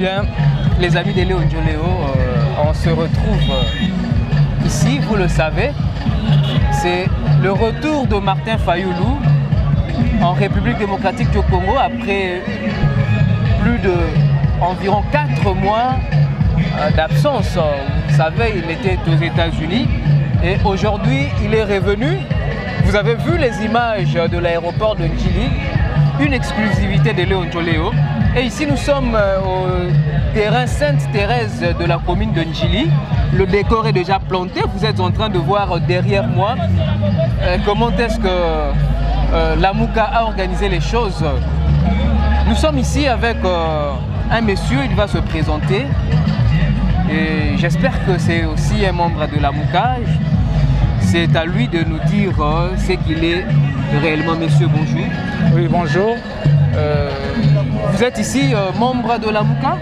bien, les amis de Léo Ndjoléo, on se retrouve ici, vous le savez. C'est le retour de Martin Fayulu en République démocratique du Congo après plus de environ 4 mois d'absence. Vous savez, il était aux États-Unis et aujourd'hui, il est revenu. Vous avez vu les images de l'aéroport de Njili, une exclusivité de Léo Ndjoléo. Et ici, nous sommes au terrain Sainte-Thérèse de la commune de Njili. Le décor est déjà planté. Vous êtes en train de voir derrière moi comment est-ce que Lamuka a organisé les choses. Nous sommes ici avec un monsieur, il va se présenter. Et j'espère que c'est aussi un membre de Lamuka. C'est à lui de nous dire ce qu'il est réellement. Monsieur, bonjour. Oui, bonjour. Vous êtes ici membre de Lamuka?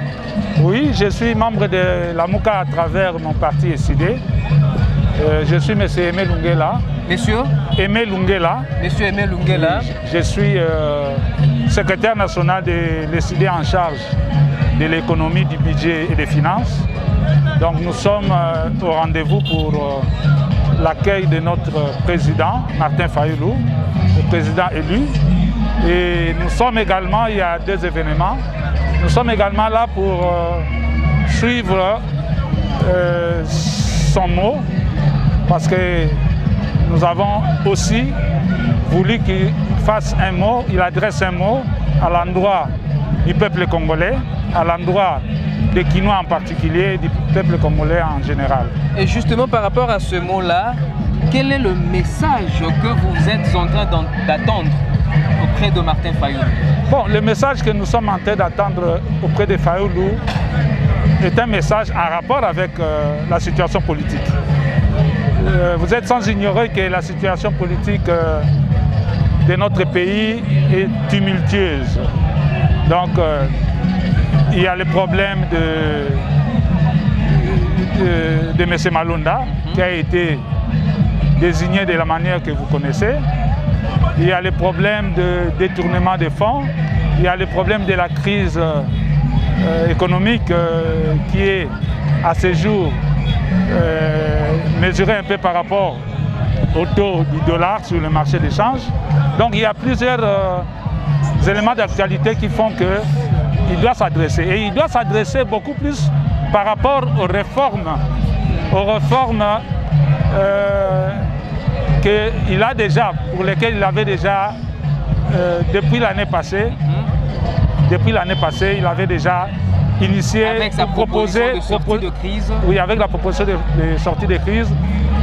Oui, je suis membre de Lamuka à travers mon parti SID. Je suis M. Aimé Lungela. Monsieur Aimé Lungela. Monsieur Aimé Lungela. Oui, je suis secrétaire national de l'SID en charge de l'économie, du budget et des finances. Donc nous sommes au rendez-vous pour l'accueil de notre président, Martin Fayulu, le président élu. Et nous sommes également, il y a 2 événements, nous sommes également là pour suivre son mot, parce que nous avons aussi voulu qu'il fasse un mot, il adresse un mot à l'endroit du peuple congolais, à l'endroit des Kinois en particulier, du peuple congolais en général. Et justement par rapport à ce mot-là, quel est le message que vous êtes en train d'attendre auprès de Martin Fayulu? Bon, le message que nous sommes en train d'attendre auprès de Fayulu est un message en rapport avec la situation politique. Vous êtes sans ignorer que la situation politique de notre pays est tumultueuse. Donc, il y a le problème de M. Malonda, qui a été désigné de la manière que vous connaissez. Il y a le problème de détournement des fonds. Il y a le problème de la crise économique qui est à ce jour mesurée un peu par rapport au taux du dollar sur le marché d'échange. Donc il y a plusieurs éléments d'actualité qui font qu'il doit s'adresser. Et il doit s'adresser beaucoup plus par rapport aux réformes qu'il a déjà, pour lesquelles il avait déjà, depuis l'année passée, il avait déjà initié, avec sa proposition de sortie de crise. Oui, avec la proposition de sortie de crise,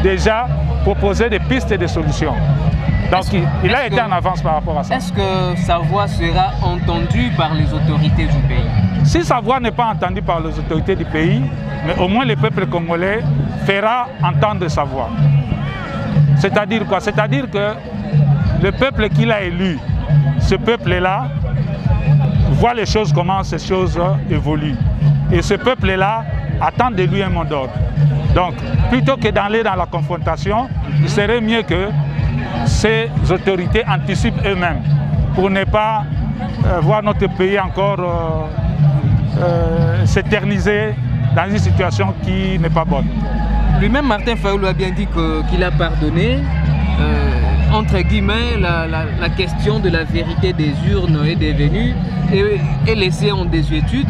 déjà proposé des pistes et des solutions. Donc il a été en avance par rapport à ça. Est-ce que sa voix sera entendue par les autorités du pays? Si sa voix n'est pas entendue par les autorités du pays, mais au moins le peuple congolais fera entendre sa voix. C'est-à-dire quoi? C'est-à-dire que le peuple qu'il a élu, ce peuple-là, voit les choses, comment ces choses évoluent. Et ce peuple-là attend de lui un mot d'ordre. Donc, plutôt que d'aller dans la confrontation, il serait mieux que ces autorités anticipent eux-mêmes pour ne pas voir notre pays encore s'éterniser dans une situation qui n'est pas bonne. Lui-même, Martin Fayulu a bien dit qu'il a pardonné, entre guillemets, la question de la vérité des urnes est devenue et laissée en désuétude.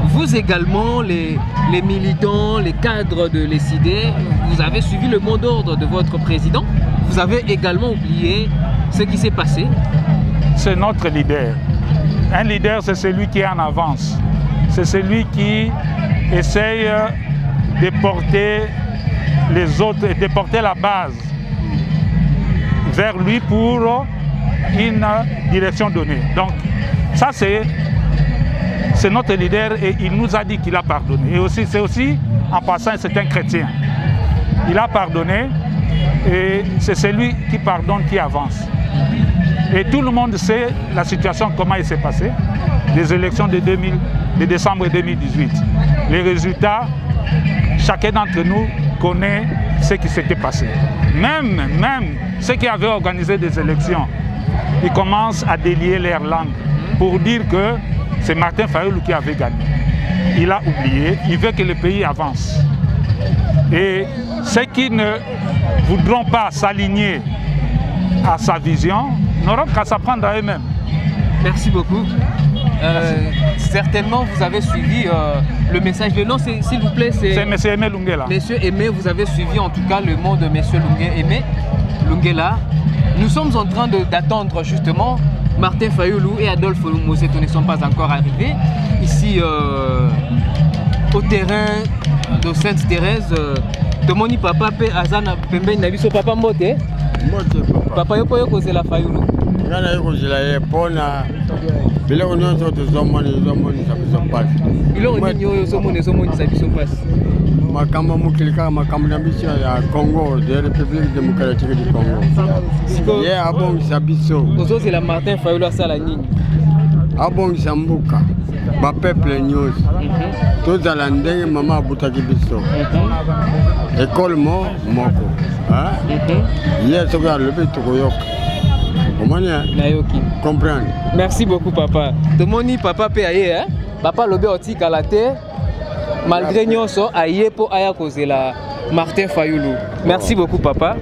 Vous également, les militants, les cadres de l'SID, vous avez suivi le mot d'ordre de votre président. Vous avez également oublié ce qui s'est passé. C'est notre leader. Un leader, c'est celui qui est en avance. C'est celui qui essaye de porter les autres et de porter la base vers lui pour une direction donnée. Donc ça c'est notre leader et il nous a dit qu'il a pardonné. Et aussi, c'est aussi, en passant, c'est un chrétien. Il a pardonné et c'est celui qui pardonne qui avance. Et tout le monde sait la situation, comment il s'est passé, les élections de décembre 2018. Les résultats, chacun d'entre nous connaît ce qui s'était passé. Même ceux qui avaient organisé des élections, ils commencent à délier leur langue pour dire que c'est Martin Fayulu qui avait gagné. il a oublié, il veut que le pays avance. Et ceux qui ne voudront pas s'aligner à sa vision n'auront qu'à s'apprendre à eux-mêmes. Merci beaucoup. Certainement, vous avez suivi le message. Le nom, s'il vous plaît, c'est M. Aimé Lunguela. Monsieur Aimé, vous avez suivi en tout cas le mot de Monsieur Aimé Lunguela. Nous sommes en train d'attendre justement Martin Fayoulou et Adolphe Moseto ne sont pas encore arrivés. Ici, au terrain de Sainte-Thérèse, de Moni Papa, Azana Pembe Nabiso Papa Mbote. Papa Yopo Yoko Zela Fayoulou. Ngana yoko zela ye pona bila onyoso to zomoni sabiso pass Bilo onyo zomoni sabiso pass makamba mukilika makamba na biso ya Congo de République démocratique du Congo ye abong sabiso ozo zela Martin Fayoulou sala nini abong sambuka ba peuple nyos to zala ndenge mama abutaki biso école moko ye soka lebi to koyoka. Comprendre. Merci beaucoup papa. Tomoni papa pe aye hein. Papa lobe oti kalate malgré nyonso aye po aya kozela Martin Fayoulou. Merci beaucoup papa.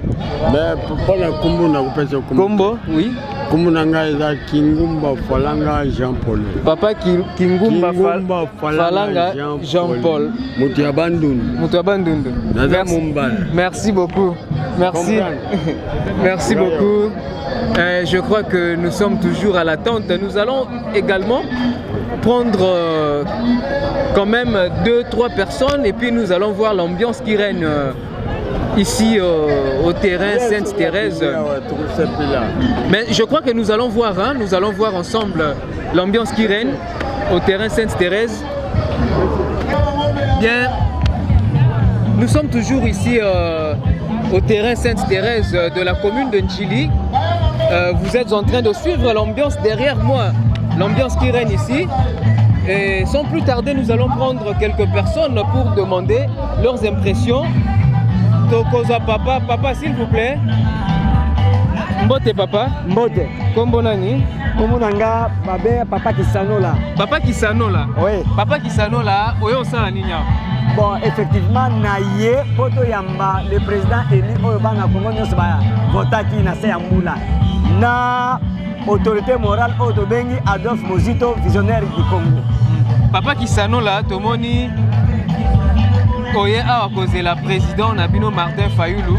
Mais pour la kombo na kopesa kombo. Kombo oui. Kombo nanga eza Kingumba Falanga Jean-Paul. Papa Kingumba Falanga Jean-Paul. Mutu abandundu. Merci beaucoup. Merci. Merci beaucoup. Je crois que nous sommes toujours à l'attente. Nous allons également prendre quand même 2-3 personnes et puis nous allons voir l'ambiance qui règne ici au terrain Sainte-Thérèse. Mais je crois que nous allons voir ensemble l'ambiance qui règne au terrain Sainte-Thérèse. Bien, nous sommes toujours ici au terrain Sainte-Thérèse de la commune de Ndjili. Vous êtes en train de suivre l'ambiance derrière moi, l'ambiance qui règne ici. Et sans plus tarder, nous allons prendre quelques personnes pour demander leurs impressions. Tokoza papa, papa s'il vous plaît. Mbote papa. Mbote. Kombo nani? Kombo nanga babe papa Kisanola. Papa Kisanola. Oui. Papa Kisanola, oyo sala ninya. Bon, effectivement, naye poto yamba le président élu oyo bana Congo nyonso ba votaki na se yambula. Na autorité morale oyo bengi Adolphe Moseto, visionnaire du Congo. Papa Kisanola tomoni oye awa kozela président na bino Martin Fayoulou.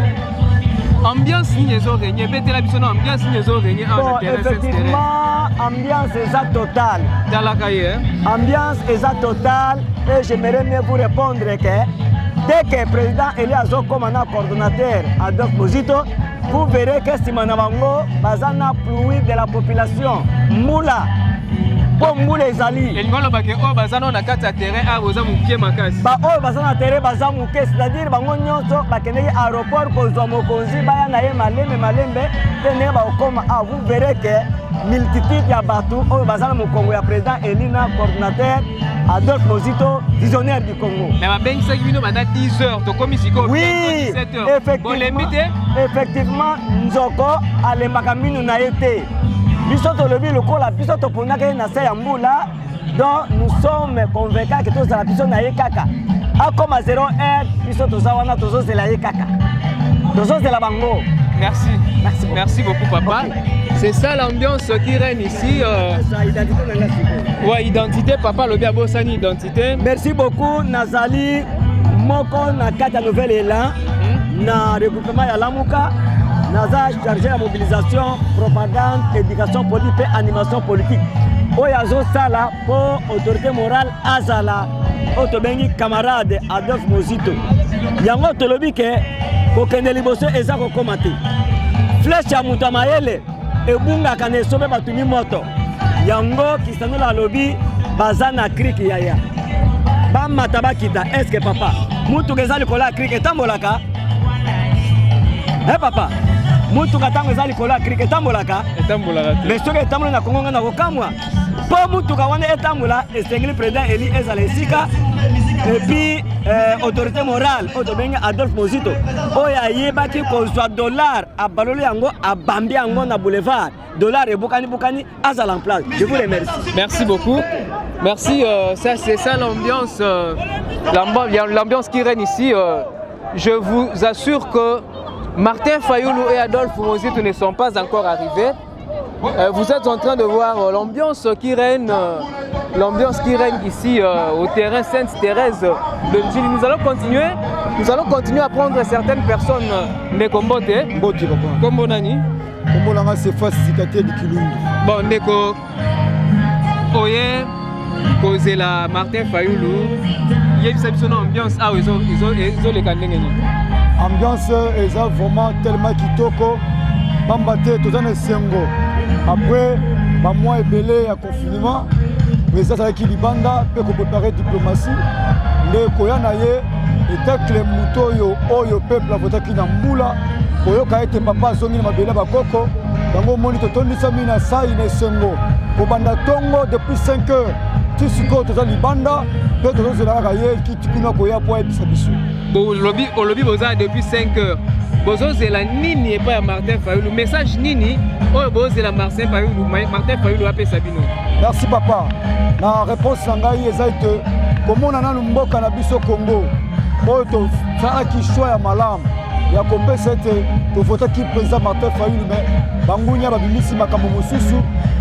Ambiance ni ezo régner, betela biso na ambiance ni ezo régner en terrain. Effectivement, ambiance est totale. Ambiance est totale et j'aimerais mieux vous répondre que dès que le président Eliazo comme un coordonnateur Adolphe Moseto, vous verrez que Simana Bango bazana pluie de la population. Moula. Pour Moula ezali. Et ngolo ba ke o bazana na kati ya terrain a boza mukie makasi. Ba o bazana terrain baza mukie, c'est-à-dire bango nyonso ba kende aéroport ko zo mokonzi ba ya na ye malembe tene ba okoma a vous verrez que multitude ya batu o bazana mokongo ya président Elina coordinateur Adolphe Moseto visionnaire du Congo. Mais ba bengi saki bino bana 10h to komi siko 17h. Effectivement nzoko ale makaminu na été. Biso to lebi lokola biso to ponaka na se yambula. Donc nous sommes convaincus que tous la biso na ye kaka. A comme à 0 heure biso to zawana to zo zela ye kaka. To zo zela bango. Merci. Merci beaucoup papa. Okay. C'est ça l'ambiance qui règne ici. Ouais, identité papa le biabo sani identité. Merci beaucoup Nazali moko na kata nouvelle élan na regroupement ya Lamuka. Naza chargé la mobilisation, propagande, éducation politique et animation politique. Oyazo Sala pour autorité morale Azala, Otobengi camarade Adolphe Moseto. Yango tolobi ke kokende liboso eza ko komate. Flèche ya mutamayele ebunga kane sobe batuni moto. Yango Kisanola lobi bazana krik yaya. Ba matabakita est-ce que papa mutu gezali kola krik tambolaka? Papa mutu katango ezali kola krik etambolaka mais soki etambola na Congo na kokamwa po mutu kawana etambola esengeli président Eli ezala esika et puis autorité morale otobenga Adolphe Mozito oyo ayebaki kozwa dollar abaloli yango abambi yango na boulevard dollar ebukani azala en place. Je vous remercie. Merci beaucoup. Merci, ça c'est ça l'ambiance l'ambiance qui règne ici. Je vous assure que Martin Fayoulou et Adolphe Mozito ne sont pas encore arrivés. Vous êtes en train de voir l'ambiance qui règne ici au terrain Sainte-Thérèse de Njili. Nous allons continuer à prendre certaines personnes Ndeko Mbote. Kombo nani? Kombo langa c'est Fassikate de Kilundu. Bon, Ndeko Oye Kozela Martin Fayoulou. Il y a une ambiance ah ils ont les kandengeni. Ambiance est vraiment tellement kitoko. Bambate tozana sengo. Après ba mois ebele ya confinement, président avec Libanda peut préparer diplomatie. Ndeko ya na ye eta Clemuto yo oyo peuple a voté na mbula. Oyo ka ete papa zongi na mabele bakoko. Dango moni to tondisa mina sai na sengo. Ko banda tongo depuis 5 heures. Tu siko tozana Libanda peut tozela ka ye ki tikuna ko ya po ebisa biso. Bon lobby boza depuis 5 heures. Bozo zela nini et pas Martin Fayoulou. Message nini oyo bozo zela Martin Fayoulou apé Sabino. Merci papa. La réponse ngai ezaite comment on a mboka na biso Congo. Oyo to ça qui choix ya malam. Ya kombe c'était to voter qui président Martin Fayoulou mais bangunya babimisi makambo mosusu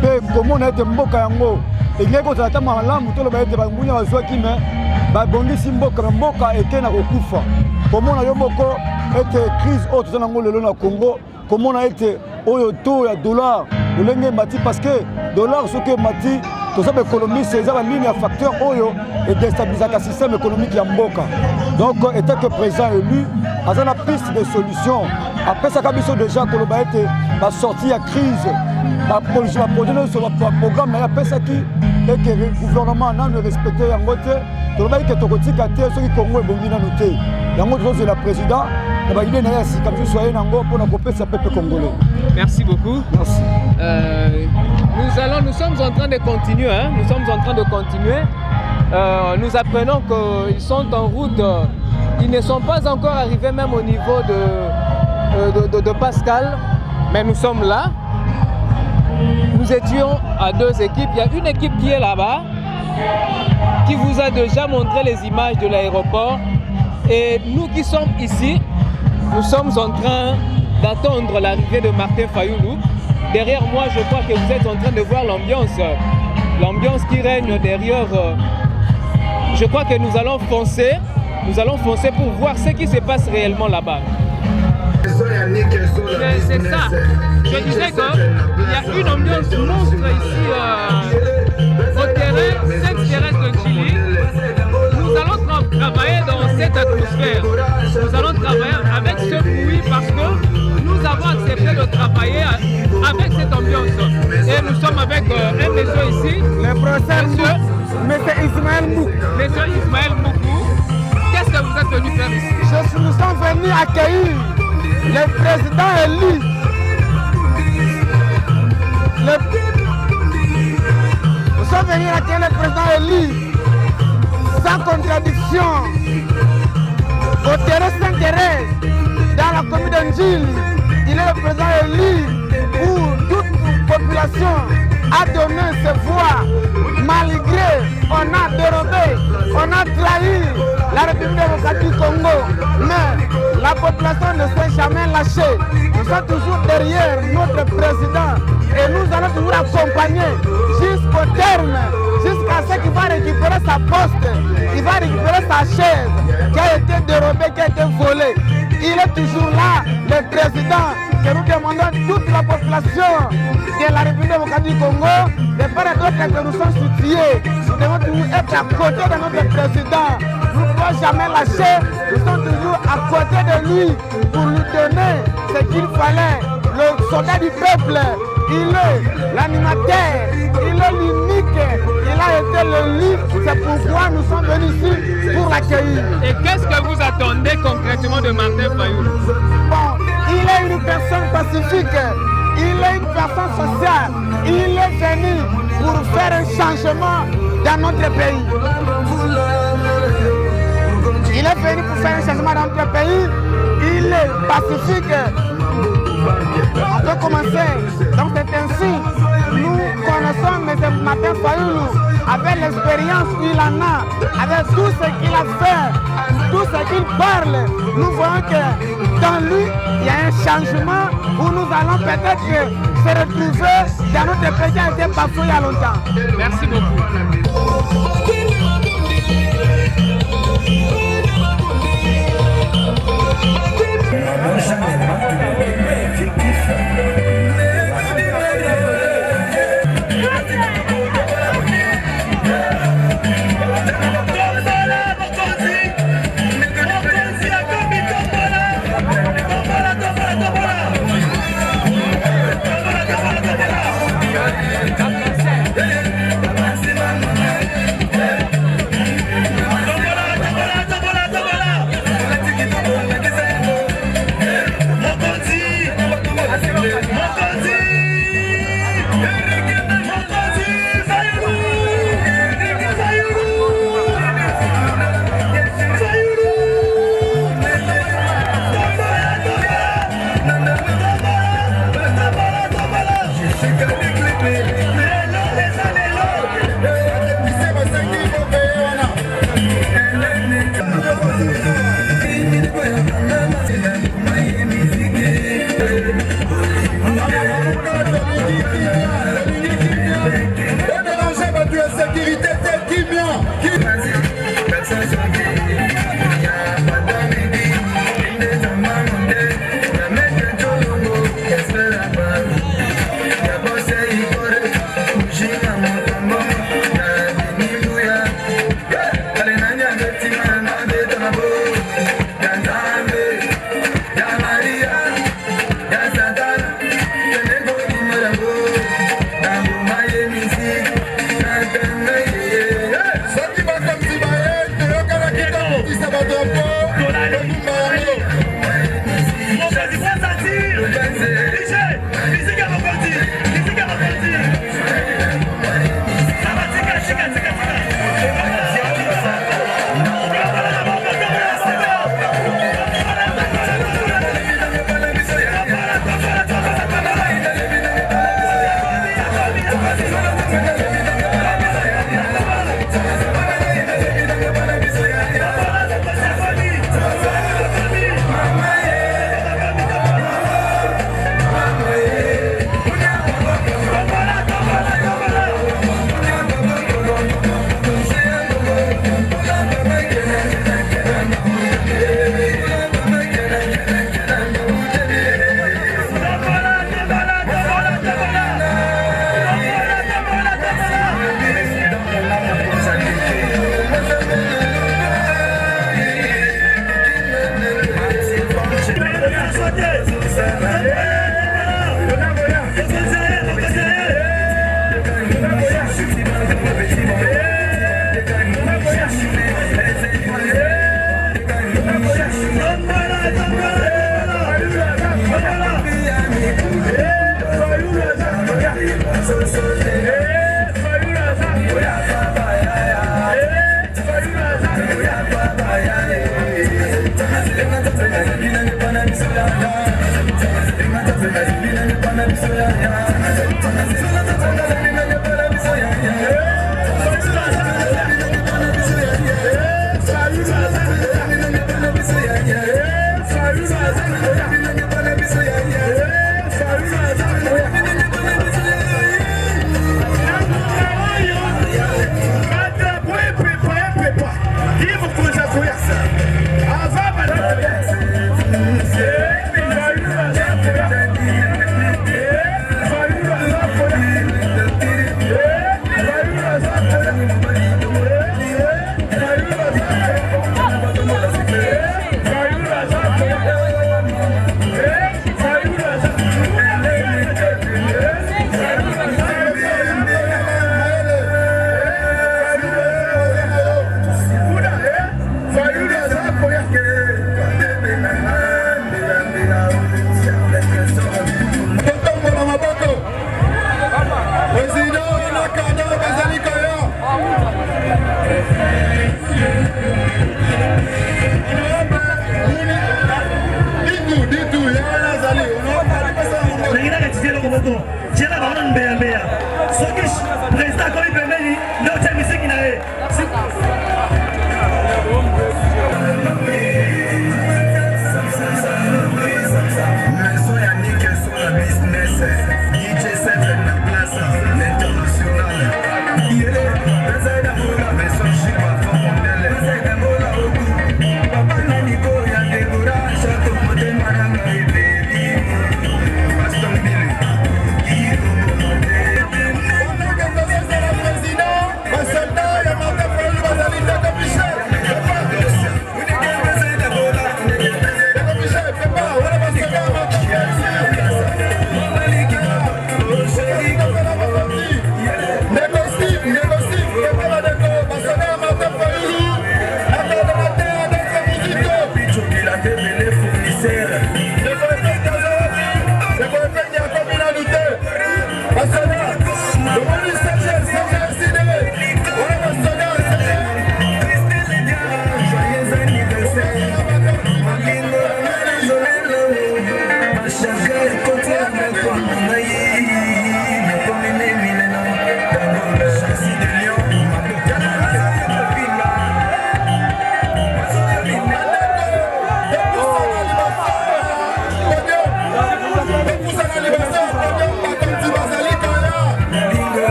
pe comment on a été mboka yango. Engeko tata malam to lo ba ete bangunya bazwa ki mais ba bondisi mboka ekena kokufa. Comment on a yo moko était crise autre dans le Congo, comment on a été au taux à dollar, le lenge mati parce que dollar ce que mati, tout ça économie c'est ça la ligne à facteur oyo et déstabiliser le système économique ya mboka. Donc étant que président élu, à la piste de solutions. Après ça kabiso déjà que le ba été va sortir à crise, la produire sur le programme mais après ça qui et que le gouvernement n'a ne respecté en côté, tout le monde qui est au côté ceux qui Congo est bon na noter. Yango c'est la président. Merci beaucoup. Merci. Nous sommes en train de continuer. Nous apprenons qu'ils sont en route. Ils ne sont pas encore arrivés même au niveau de Pascal. Mais nous sommes là. Nous étions à 2 équipes. Il y a une équipe qui est là-bas, qui vous a déjà montré les images de l'aéroport. Et nous qui sommes ici, nous sommes en train d'attendre l'arrivée de Martin Fayoulou. Derrière moi, je crois que vous êtes en train de voir l'ambiance qui règne derrière. Je crois que nous allons foncer pour voir ce qui se passe réellement là-bas. C'est ça. Je disais qu'il y a une ambiance monstre ici au terrain Sainte-Thérèse de Njili. Nous allons travailler dans cette atmosphère. Nous allons travailler avec ce bruit parce que nous avons accepté de travailler avec cette ambiance. Et nous sommes avec un monsieur ici, le professeur M. Ismaël Moukou. Monsieur Ismaël Moukou, qu'est-ce que vous êtes venu faire ici? Nous sommes venus accueillir le président élu. Nous sommes venus accueillir le président élu. Sans contradiction, au terrain Sainte-Thérèse, dans la commune de Njili, il est le président élu où toute population a donné ses voix, malgré on a dérobé, on a trahi la République démocratique du Congo, mais la population ne s'est jamais lâchée. Nous sommes toujours derrière notre président et nous allons toujours accompagner jusqu'au terme, jusqu'à ce qu'il va récupérer sa poste, il va récupérer sa chaise qui a été dérobée, qui a été volée. Il est toujours là, le président, que nous demandons toute la population de la République démocratique du Congo, de faire d'autres que nous sommes soutiennés. Nous devons toujours être à côté de notre président. Nous ne pouvons jamais lâcher, nous sommes toujours à côté de lui pour lui donner ce qu'il fallait. Le soldat du peuple, il est l'animateur, il est l'unique, il a été le livre, c'est pourquoi nous sommes venus ici pour l'accueillir. Et qu'est-ce que vous attendez concrètement de Martin Fayoulou? Bon, il est une personne pacifique, il est une personne sociale, il est venu pour faire un changement dans notre pays. Il est venu pour faire un changement dans notre pays. Il est pacifique. On peut commencer. Donc c'est ainsi. Nous connaissons M. Martin Fayoulou avec l'expérience qu'il en a, avec tout ce qu'il a fait, tout ce qu'il parle. Nous voyons que dans lui, il y a un changement où nous allons peut-être se retrouver dans notre pays qui a été bafoué il y a longtemps. Merci beaucoup.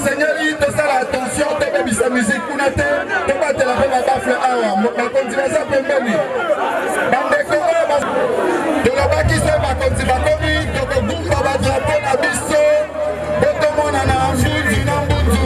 Seigneur, il te sert attention, tu as mis sa musique, tu n'as pas de la même bafle awa, ma continuation pembeni. Bandeko, de la bas qui se va continuer comme donc le groupe va drapeau na biso, tout le monde en a un jour, du Nambundu.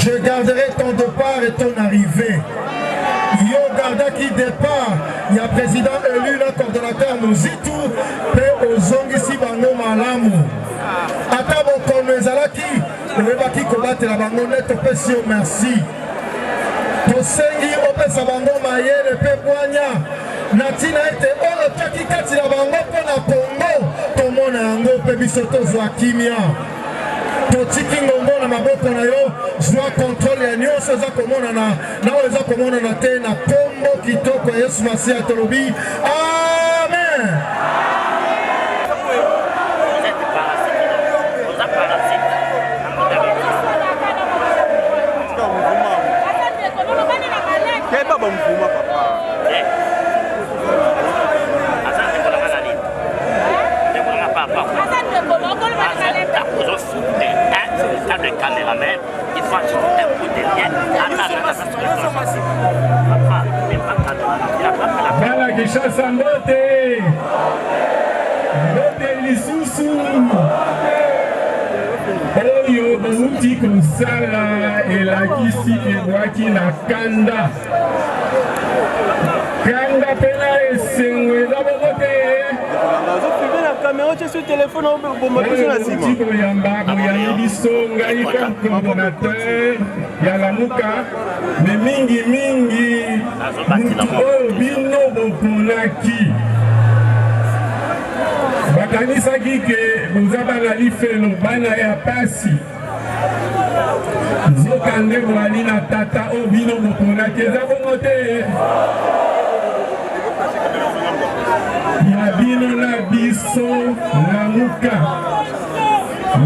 Je garderai ton départ et ton arrivée. Yo garda qui départ, il y a président élu là comme mozitu mpe ozongisi bango malamu ata bokono ezalaki oyebaki kobatela bango nde topesi yo merci tosengi opesa bango mayele mpe bwanya na ntina ete oyo otiaki kati na bango mpo na Kongo tomona yango mpe biso tozwa kimia totiki ngongo na maboko na yo zwa kontrole ya nyonso eza komonana na oyo eza komonana te na kombo kitoko ya Yesu Masiya tolobi amen. Bala Kishasa mbote lisusu oyo bouti kosala elakisi ebwaki na kanda pena esengo eza bongo te koyamba boyambi biso ngai comme coordonnateur ya Lamuka me mingi mutu oyo bino boponaki bakanisaki ke boza bana lifelo bana ya pasi nzoka nde boali na tata oyo bino boponaki eza bongo te ya bino na biso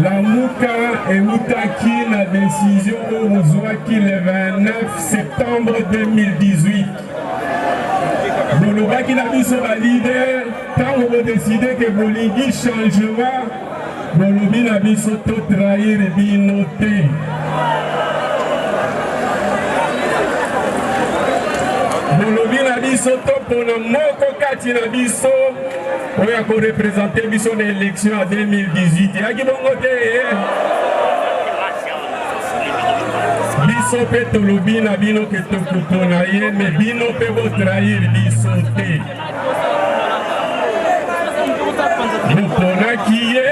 Lamuka eutaki na décision oyo bozwaki le 29 septembre 2018 bolobaki na biso balider ntango bodeside ke bolingi changement bolobi na biso totrahir bino te bolobi na biso topona moko kati na biso oyo akorepresente biso na élection ya 2018 yaki bongo te biso mpe tolobi na bino ke tokutona ye me bino mpe botrahir biso te boponaki ye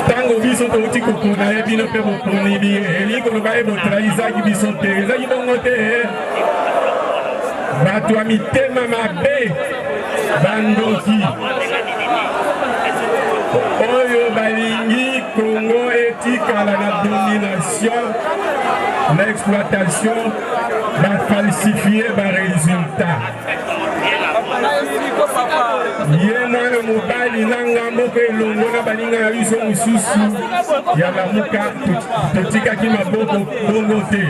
ntango biso touti kokona ye bino mpe boponi ye elingi koloba ye botrahizaki biso te ezaki bongo te bato ya mitema mabe bandoki oyo balingi Congo etikala na domination na exploitation bafalsifie baresultat ye mwana mobali na ngambo ko elongo na baninga ya biso mosusu ya Lamuka totikaki maboko bongo te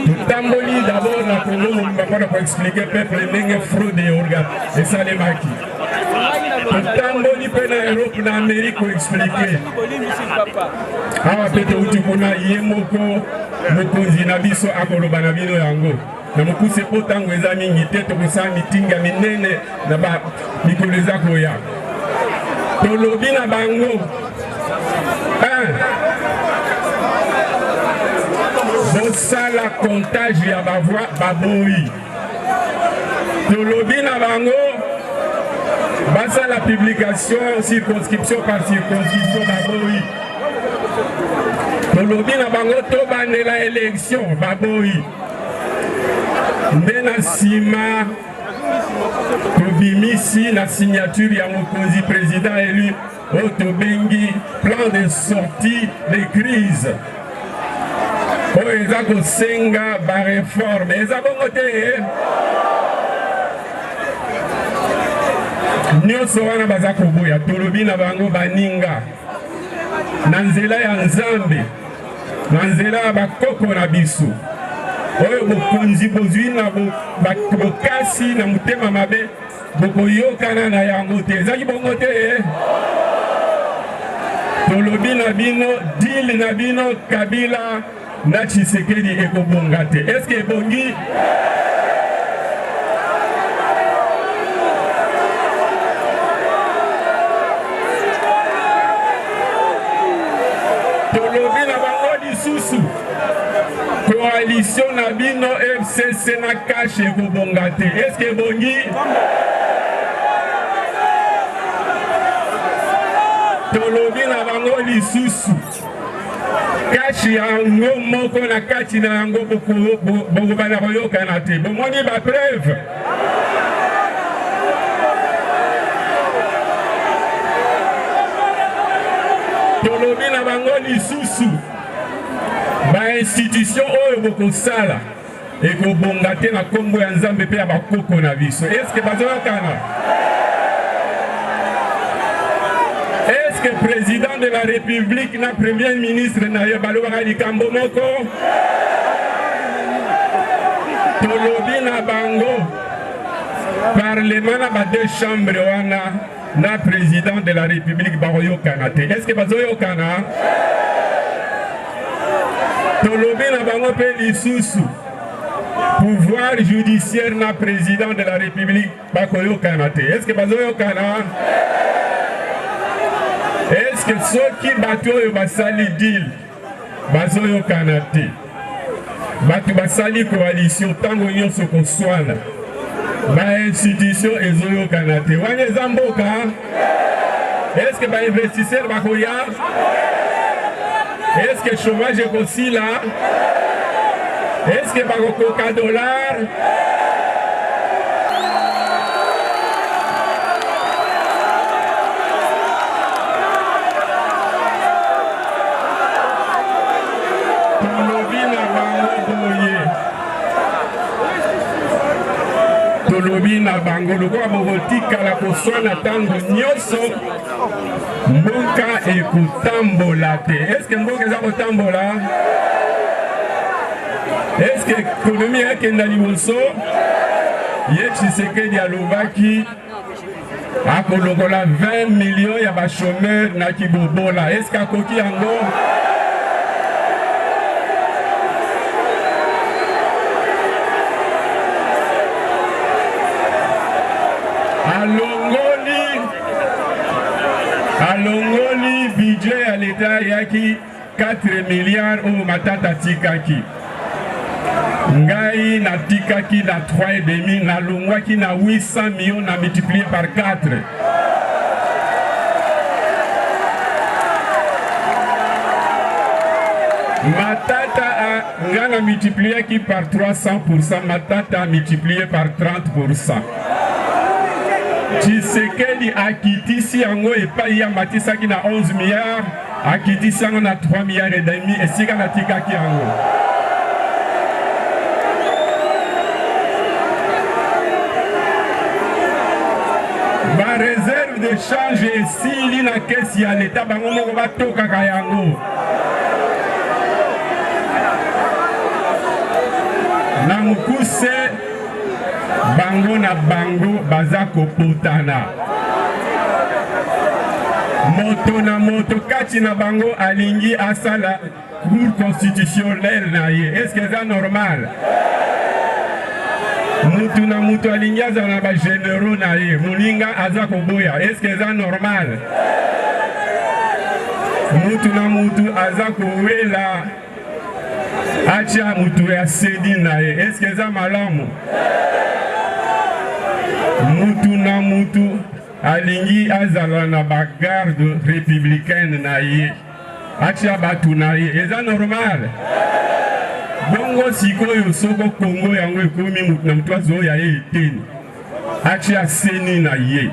totamboli d'abord na Congo mpona koexplike peuple ndenge fraude esalemaki totamboli mpe na Europe na Amerike koexplike awa mpe touti kuna ye moko mokonzi na biso akoloba na bino yango na mokuse po ntango eza mingi te tokosala mitinga minene na mikolo eza koya tolobi na bango bosala comptage ya bavoi baboyi tolobi na bango basala publication circonscription par circonscription baboyi tolobi na bango tobandela élection baboyi nde na nsima tobimisi na signature ya mokonzi président élu oyo tobengi plan de sortie de crise oyo eza kosenga bareforme eza bongo te nyonso wana baza koboya tolobi na bango baninga na nzela ya Nzambe na nzela ya bakoko na biso oyo bokonzi bozwi na bokasi na motema mabe bokoyokana na yango te ezaki bongo te tolobi na bino dile na bino Kabila na Tshisekedi ekobonga te eske ebongi tolobi na bango lisusu coalition Nabino FCC na cache Bongate. Est-ce que Bongi? Tolobi na bango lisusu. Kachi yango moko na kati na yango boko bana koyoka na te. Bomoni ba preuve. Tolobi na bango lisusu. Ba institution oyo boko sala eko bongate na kombo ya Nzambe pe ya bakoko na biso. Est-ce que bazokana? Est-ce que le président de la République na premier ministre na Yabaloba Likambo moko? Tolobi na bango parlement na ba deux chambres wana na président de la République Baroyo Kanate. Est-ce que bazoyo kana? Tolobi na bango pe lisusu pouvoir judiciaire na président de la République Bakoyo Kanate. Est-ce que bazoyo kana? Est-ce que ceux qui battent basali deal, bazoyo kanate, batu basali coalition, tango nyonso koswana, ba institution ezoyo kanate. Wane zamboka? Est-ce que ba investisseur bakoya? Est-ce que chômage est aussi là? Est-ce que bakokoka dollar? Tolobi na bango lokwa bokotika la koswana tango nyonso mboka ekotambola te. Est-ce que mboka eza kotambola? Est-ce que économie ekenda liboso? Ye Tshisekedi alobaki akolokola 20 millions ya ba chômeurs na kibobola. Est-ce akoki yango? Alongoli budget à l'État yaki 4 milliards au matata tikaki. Ngai na tikaki na 3,5 na longwaki na 800 millions na multiplié par 4. Matata a ngana multiplié qui par 300%, matata multiplié par 30%. Tshisekedi akitisi yango epai ya matisaki na 11 milliards, akitisi yango na 3 milliards et demi, esika na tikaki yango. Ba réserve de change esili na kesi ya l'État bango moko batokaka yango. Na mukuse bango na bango baza kopotana. Moto na moto kati na bango alingi asala cour constitutionnelle na ye. Est-ce que c'est normal? Mutu na mutu alingi azala na ba généraux na ye. Muninga aza koboya. Est-ce que c'est normal? Mutu na mutu aza kowela acha mutu ya sedi na ye. Est-ce que c'est malamu? Mutu na mutu alingi azala na ba garde républicaine na ye. Acha batu na ye. Eza normal? Bongo sikoyo soko Kongo yango ekomi mutu na mutu azo ya ye eteni. Acha seni na ye.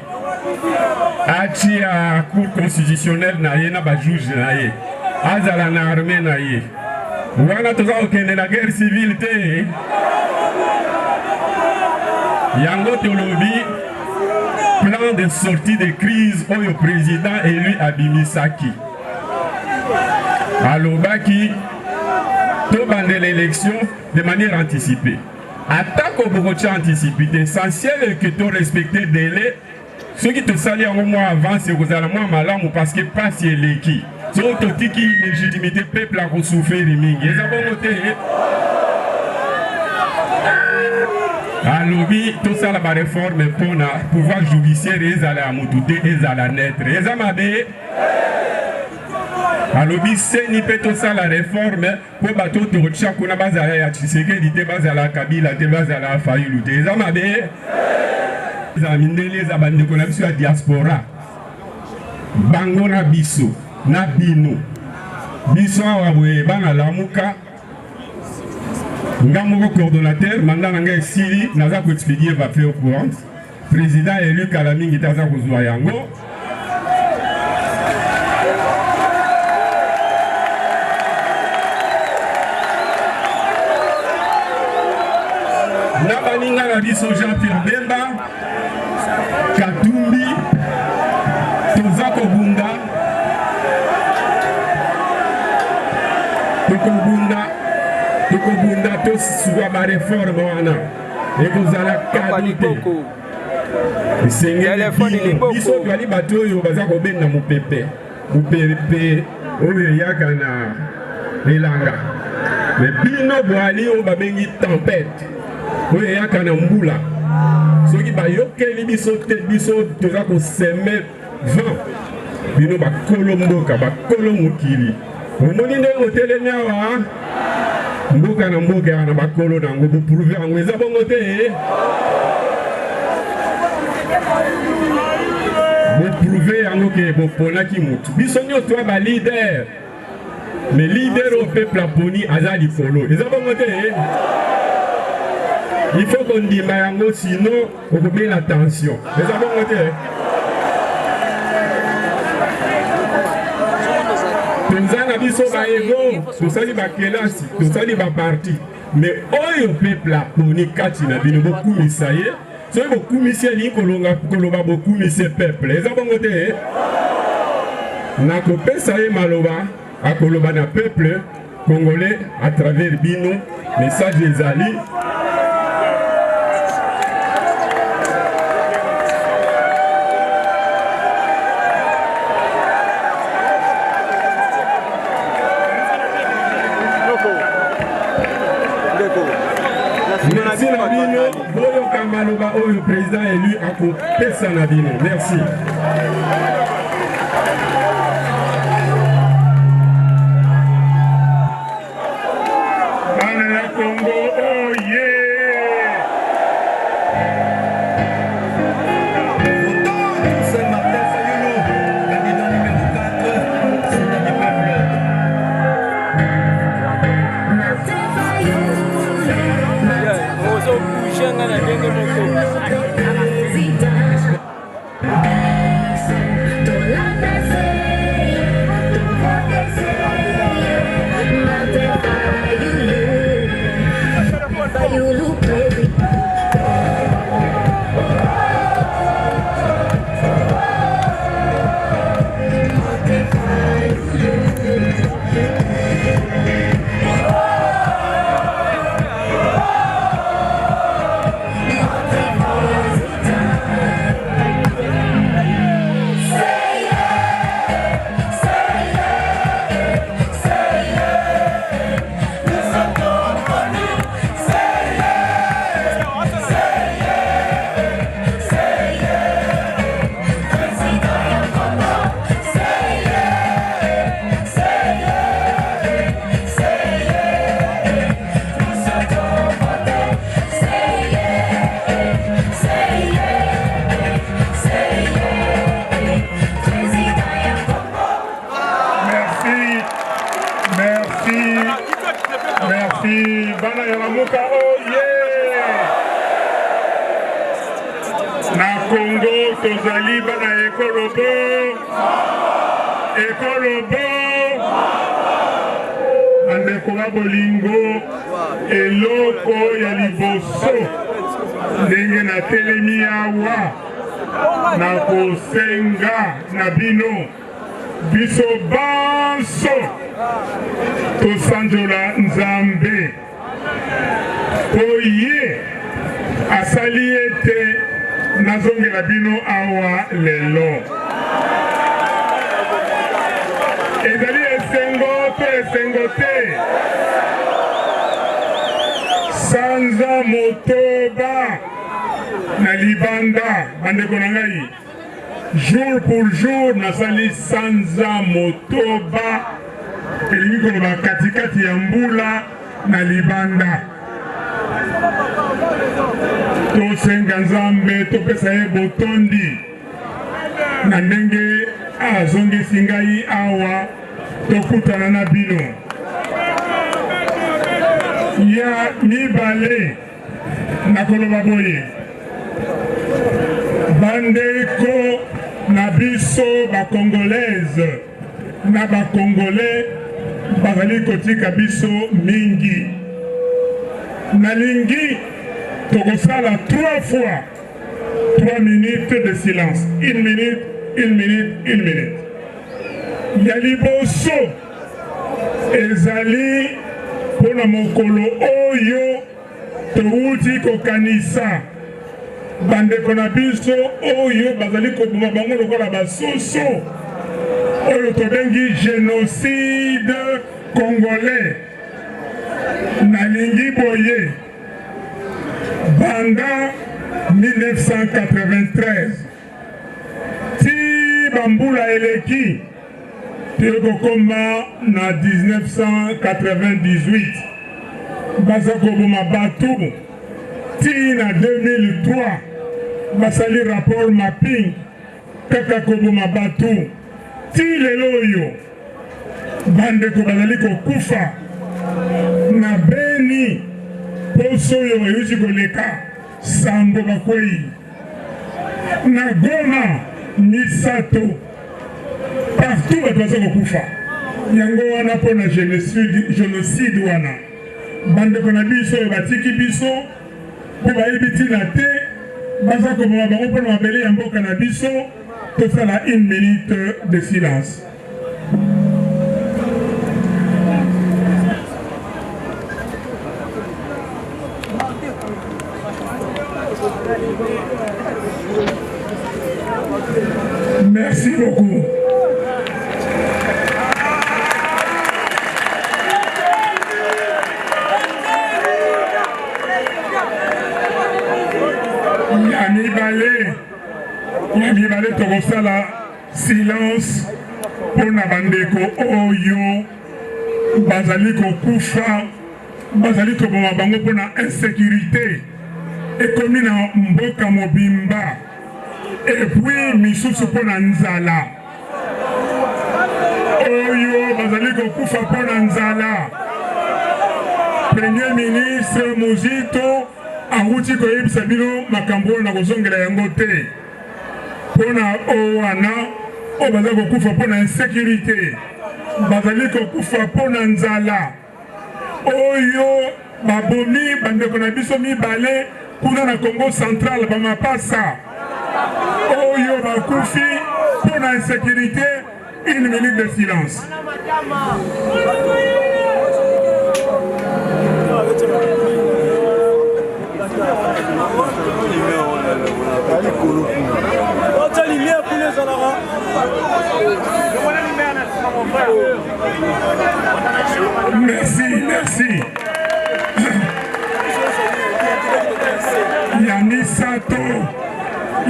Acha cour constitutionnelle na ye na ba juge na ye. Azala na armée na ye. Wana toza okende na guerre civile te. Yango tolobi plan de sortie de crise oyo président élu abimisaki. Alobaki tobande l'élection de manière anticipée. Attaque au beaucoup anticipé. L'essentiel est que tu respectes le délai. Ceux qui te salient un mois avant, c'est que vous allez moins malade parce que pas si l'équipe. C'est autre qui légitimité peuple a souffert de mingi. Ils ont voté. Alobi, tout ça la réforme pour le pouvoir judiciaire, ils allaient à Moutouté, ils allaient naître. Ils ont alobi seni pe tosala réforme po bato tokotia kuna bazala ya Tshisekedi te bazala Kabila te bazala Fayulu te eza mabe eza mindele eza bandeko na biso ya diaspora bango na biso na bino biso awa boye bana lamuka nga moko coordonnateur mandat na nga esili naza koexpédier va faire courante président élu kala mingi te aza kozwa yango na baninga na biso Jean-Pierre Bemba Katumbi toza kobunda tokobunda toswa bareforme wana ekozala kadu te esengeli biso twali bato oyo baza kobenda mopepe oyo eyaka na elanga me bino bwali oyo babengi tempête oyo eyaka na mbula soki bayokeli biso te biso toza koseme vent bino bakolo mboka bakolo mokili omoni ndenge otelemi awa mboka na mboka wana bakolo nango boprouve yango eza bongo te boprouve yango ke boponaki motu biso nyonso toa balider me lider o peuple aponi aza likolo eza bongo te il faut kondima yango sino okobela tension eza bongo te toza na biso baego tosali bakelasi tosali baparti me oyo peuple aponi kati na bino bokumisa ye soki bokumisi elingi koloba bokumisi peuple eza bongo te nakopesa ye maloba akoloba na peuple congolais à travers bino message ezali merci na bino boyoka maloba oyo président élu akopesa na bino merci bana ya Congo oye c'est Martin Fayulu candidat numéro 4 c'est du peuple Merci, bana ya Lamuka oye! Na Congo tozali bana ekolobo andeko ba bolingo eloko ya liboso ndenge na telemi awa na kosenga na bino biso banso tosanjola Nzambe oye asali ete nazongela bino awa lelo ezali esengo te sanza motoba na libanda bandeko na ngai jour pour jour nasali sanza motoba elingi koloba katikati ya mbula na libanda tosenga nzambe topesa ye botondi na ndenge azongisi ngai awa tokutana na bino ya mibale nakoloba boye bandeko na biso bakongolaise na bakongolais bazali kotika biso mingi nalingi tokosala 3 fois 3 minutes de silence 1 minute 1 minute 1 minute ya liboso ezali mpona mokolo oyo touti kokanisa bandeko na biso oyo bazali koboma bango lokola basoso oyo tobengi génocide congolais nalingi boye banda 1993 ti bambula eleki tekokoma na 1998 baza koboma batu ti na 2003 basali rapport mapping kaka koboma batu ti lelo oyo bandeko bazali kokufa na Beni poso oyo euti koleka sambo bakwei na Goma misato partout bato baza kokufa yango wana mpona génocide wana bandeko na biso oyo batiki biso mpo bayebi ntina te baza koboma bango mpona mabele ya mboka na biso tosala 1 minute de silence. Merci beaucoup. Yamibale tokosala silence mpona bandeko oyo bazali kokufa bazali koboma bango mpona insécurité ekomi na mboka mobimba epuis misusu mpona nzala oyo bazali kokufa mpona nzala. Premier ministre Muzito awuti koyebisa bino makambo oyo na kozongela yango te mpona owana oyo baza kokufa mpona insécurité bazali kokufa mpona nzala oyo babomi bandeko na biso mibale kuna na Congo central bamapasa oyo bakufi mpona insécurité. 1 minute de silence. Merci, merci.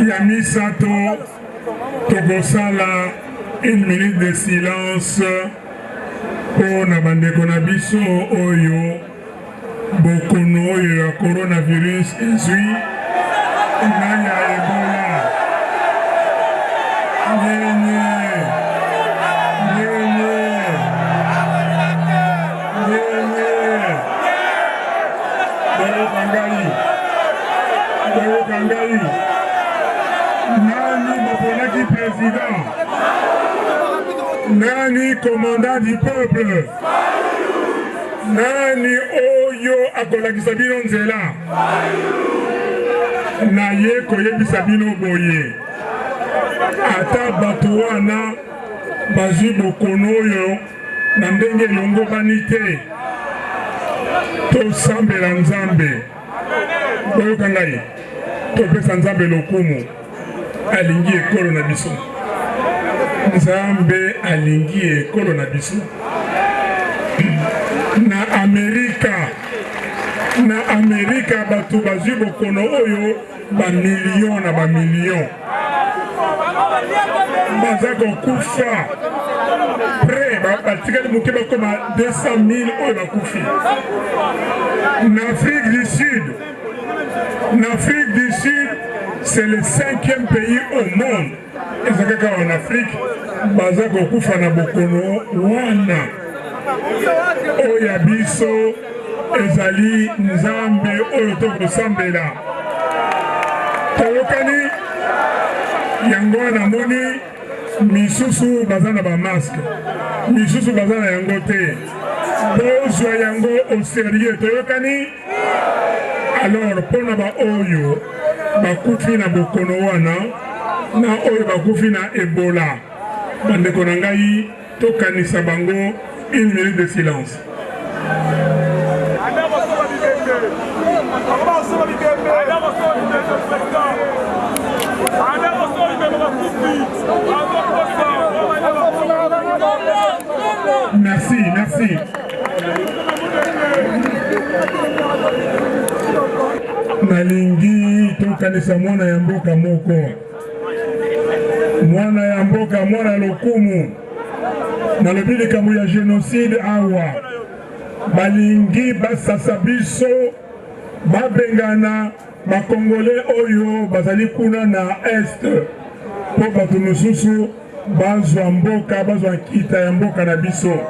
Yamisato, tokosala 1 minute de silence pour na bandeko na biso oyo bokono oyo ya coronavirus ezwi nanya Ebola. Kangai nani moponaki président nani commandant du peuple nani oyo akolakisa bino nzela na ye koyebisa bino boye ata bato wana bazwi bokono oyo na ndenge elongobani te tosambela nzambe oyoka ngai topesa nzambe lokumu alingi ekolo na biso nzambe alingi ekolo na biso na Amerika bato bazwi bokono oyo bamillion na bamillion baza kokufa près batikali moke bakoma 200 000 oyo bakufi na Afrique du Sud c'est le 5e pays au monde ezakaka en Afrique baza kokufa na bokono wana oyo biso ezali nzambe oyo tokosambela toyokani yango wana moni misusu baza na bamaske misusu baza na yango te bozwa yango au sérieux toyokani alors mpona baoyo bakufi na bokono wana na oyo bakufi na Ebola bandeko na ngai tokanisa bango 1 minute de silence. Merci. Nalingi tokanisa mwana ya mboka moko. Mwana ya mboka mwana lokumu. Nalobi likambo ya génocide awa. Balingi basasa biso babengana bakongole oyo bazali kuna na est po bato mosusu bazwa mboka bazwa kita ya mboka na biso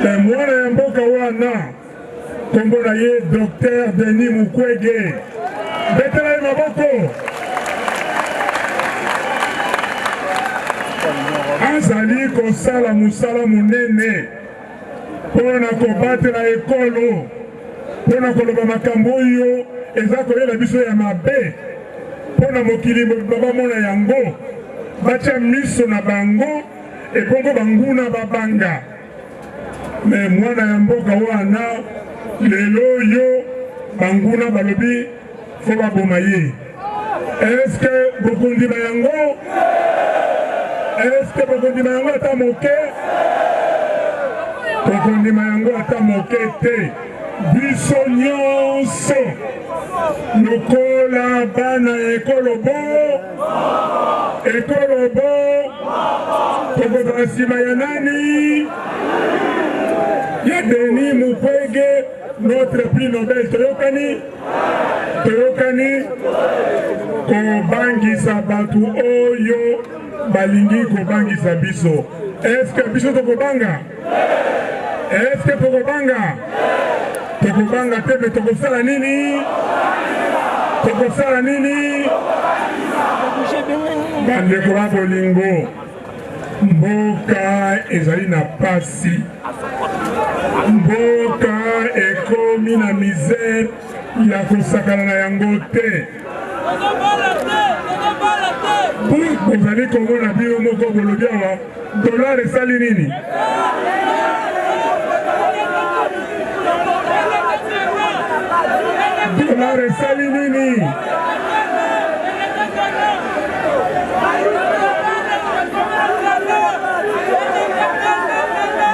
mwana ya mboka wana kombo na ye Dr Denis Mukwege betela ye maboko azali kosala mosala monene mpona kobatela ekolo mpona koloba makambo oyo eza koyela biso ya mabe mpona mokili babamona yango batya miso na bango ebongo banguna babanga me mwana ya mboka wana lelo oyo banguna balobi fo baboma ye eske bokondima yango ata moke bokondima yango ata moke te biso nyonso lokola bana ekolobo tokozala nsima ya nani ya Denis Mukwege notre prix Nobel toyokani kobangisa bato oyo balingi kobangisa biso eske biso tokobanga tokobanga te me tokosala nini bandeko ba bolingo mboka ezali na pasi mboka ekomi na misère ya kosakana na yango te bozali komona bino moko bolobi awa dollar esali nini dollar esali nini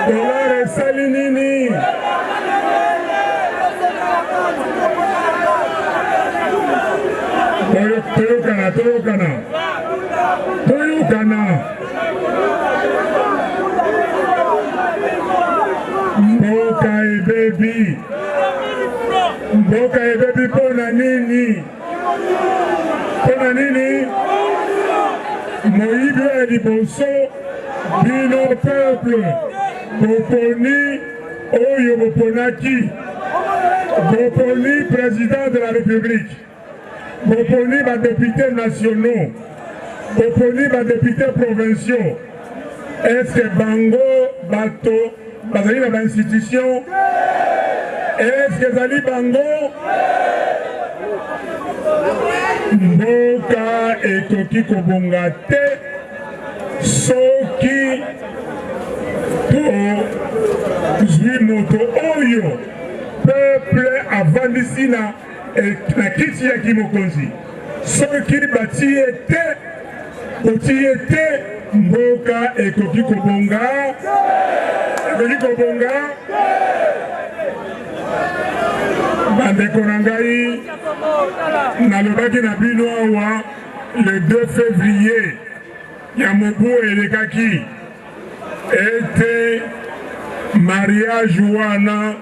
dollar esali nini toyokana mboka ebebi mpona nini moyibi ya liboso bino peuple boponi oyo boponaki boponi président de la république boponi badéputés nationaux boponi badéputés provinciaux est-ce bango bato bazali na bainstitution est-ce ezali bango mboka ekoki kobonga te soki tozwi moto oyo peuple avandisi na kiti ya kimokonzi soki batie te mboka ekoki kobonga bandeko na ngai nalobaki na bino awa le 2 février Yamobu Elekaki était mariage wana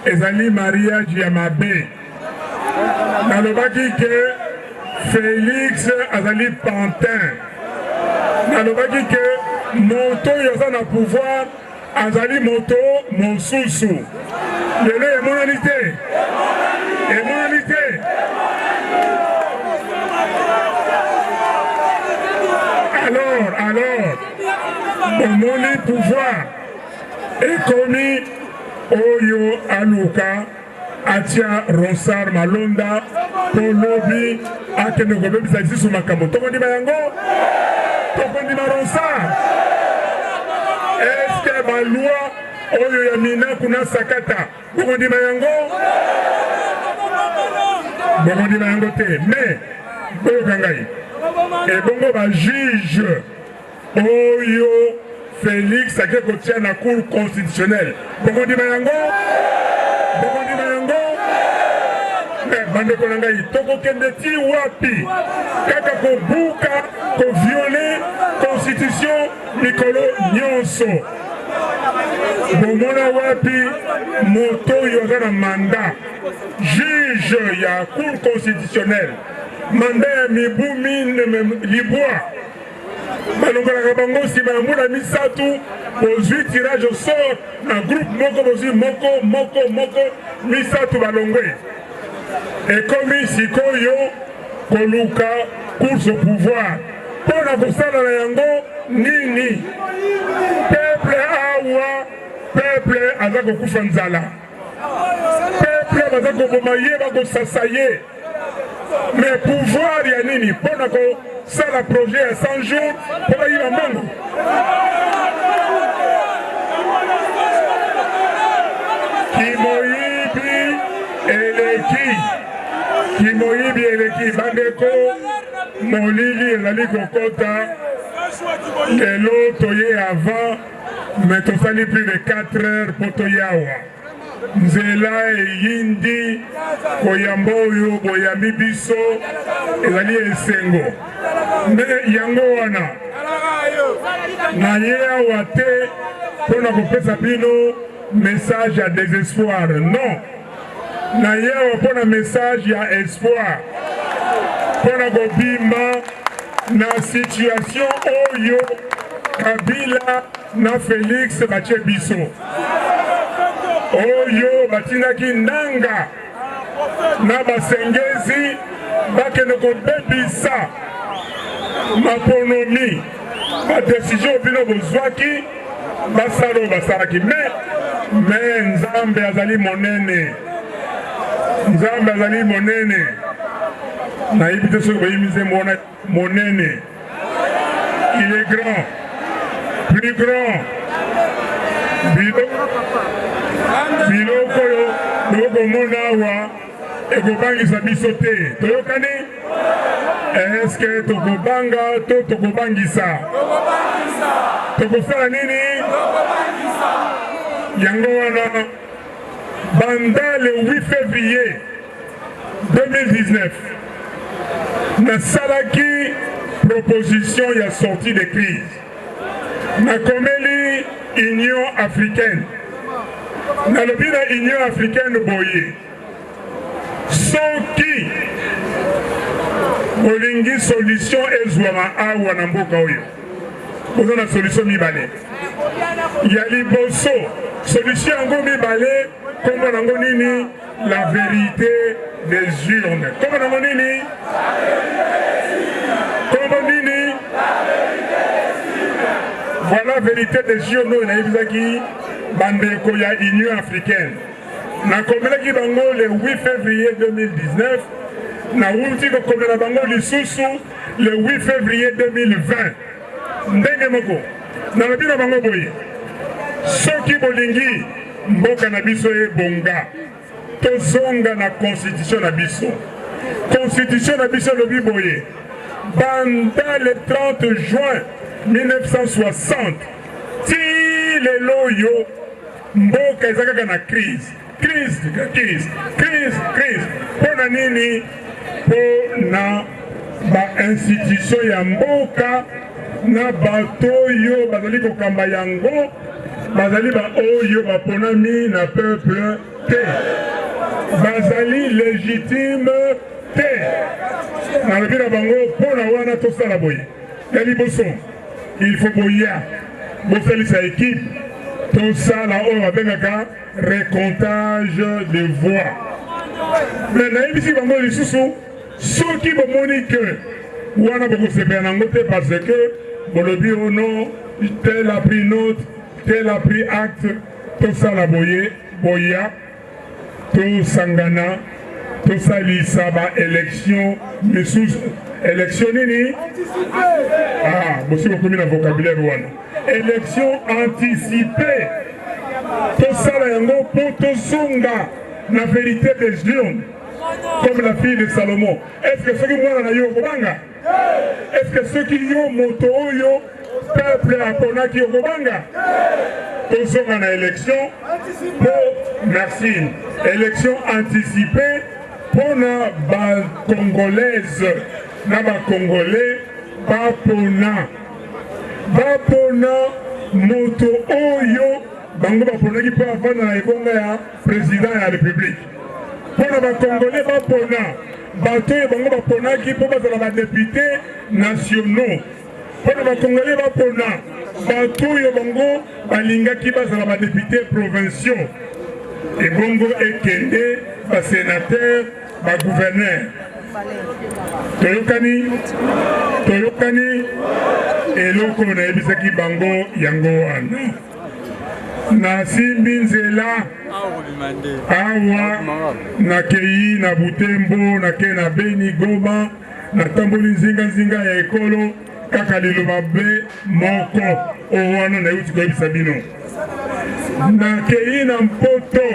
ezali mariage ya mabe. Nalobaki que Félix azali pantin. Nalobaki que moto yoza na pouvoir azali moto mosusu. Lelo emonalité. Emonalité. Alors, mon pouvoir est commis Oyo Aluka, Atia Ronsar Malonda, Polobi, Akenogobé, Bizaki sur Makamo. Tokondi Mayango, Tokondi Ronsar. Est-ce que ma loi Oyo Yamina Kuna Sakata, Tokondi Mayango? Tokondi Mayango te, mais, Boyo Kangai. Et bongo va juge Oyo Félix a quelque chose à la cour constitutionnelle. Bongo di Mayango? Bongo di Mayango? Mais bande konangai toko kendeti wapi? Kaka ko buka ko violer constitution Nikolo Nyonso. Bomona wapi moto yozana mandat juge ya cour constitutionnelle. Mandat mibu mine liboa. Balongolaka bango sima ya muna misatu bozwi tirage au sort na groupe moko bozwi moko misatu balongwe. Ekomi sikoyo koluka course au pouvoir. Pona kosala na yango nini? Peuple awa, peuple aza kokufa nzala. Peuple baza koboma ye bakosasa ye. Mais pouvoir ya nini? Pona ko sala projet à 100 jours pour y la mango. Kimoyibi eleki bandeko molili ezali kokota lelo toye avant mais tosali plus de 4 heures pour toyawa. Nzela eyindi koyamba oyo boyambi biso ezali esengo. Mais yango wana na ye awa te mpona kopesa bino message ya désespoir. Non, na ye awa mpona message ya espoir, mpona kobima na situation oyo Kabila na Félix batie biso, oyo batindaki ndanga na basengezi bakende kobebisa maponomi badesizio bino bozwaki basala oyo basalaki. Me Nzambe azali monene, Nzambe azali monene. Nayebi te soki bayimize mona monene. Il est grand, plus grand. Biloko oyo tokomona awa ekobangisa biso te. Toyokani? Est-ce que tokobanga to tokobangisa? Tokosala nini? Yango wana banda le 8 février 2019 nasalaki proposition ya sortie de crise. Nakomeli Union africaine. Nalobi na Union africaine boye. Soki bolingi solution ezwama awa na mboka oyo. Boza na solution mibale. Ya liboso, solution yango mibale, kombo nango nini? La vérité des urnes. Kombo nango nini? Kombo nini? Voilà la vérité des urnes na yebizaki bandeko ya Union africaine. Na komelaki bango le 8 février 2019. Na wuti ko komela bango lisusu le 8 février 2020. Ndenge moko. Na lobina bango boye. Soki bolingi mboka na biso e bonga. Tozonga na constitution na biso. Constitution na biso lobi boye. Banda le 30 juin 1960. Ti le loyo mboka ezakaka na crise. Crise. Pona nini? Pona ba institution ya mboka na bato oyo bazali kokamba yango bazali ba oyo baponami na peuple te bazali légitime te nalobi na bango mpona wana tosala boye ya liboso il faut boya bosalisa équipe tosala oyo babengaka recomptage de voix mais nayebisi bango lisusu soki bomoni ke wana bokosepela nango te parce que bolobi ono tel a pris note tel a pris acte tosala boye boya tosangana tosalisa baélection misusu élection nini bosi bokomi na vocabulaire wana élection anticipée tosala yango mpo tozonga na vérité des lions comme la fille de Salomon. Est-ce que ceux qui vont dans yo kobanga? Est-ce que ceux qui yo moto yo peuple apona qui yo kobanga? Tous sont en élection pour merci. Élection anticipée pour na ba congolaise na ba congolais ba pona moto oyo bango ba pona qui peut avoir na ebonga ya président de la République. Pour les Congolais, bato oyo bango baponaki mpo bazala badepute nationaux. Pour les Congolais, bato oyo bango balingaki bazala badepute provinciaux. Ebongo ekende basénateur, bagouverneur. Toyokani eloko nayebisaki bango yango wana. Nasimbi nzela awa nakei na Butembo nakei na Beni Goma natamboli nzinga ya ekolo kaka liloba be moko owana nayuti koyebisa bino nakei na Mpoto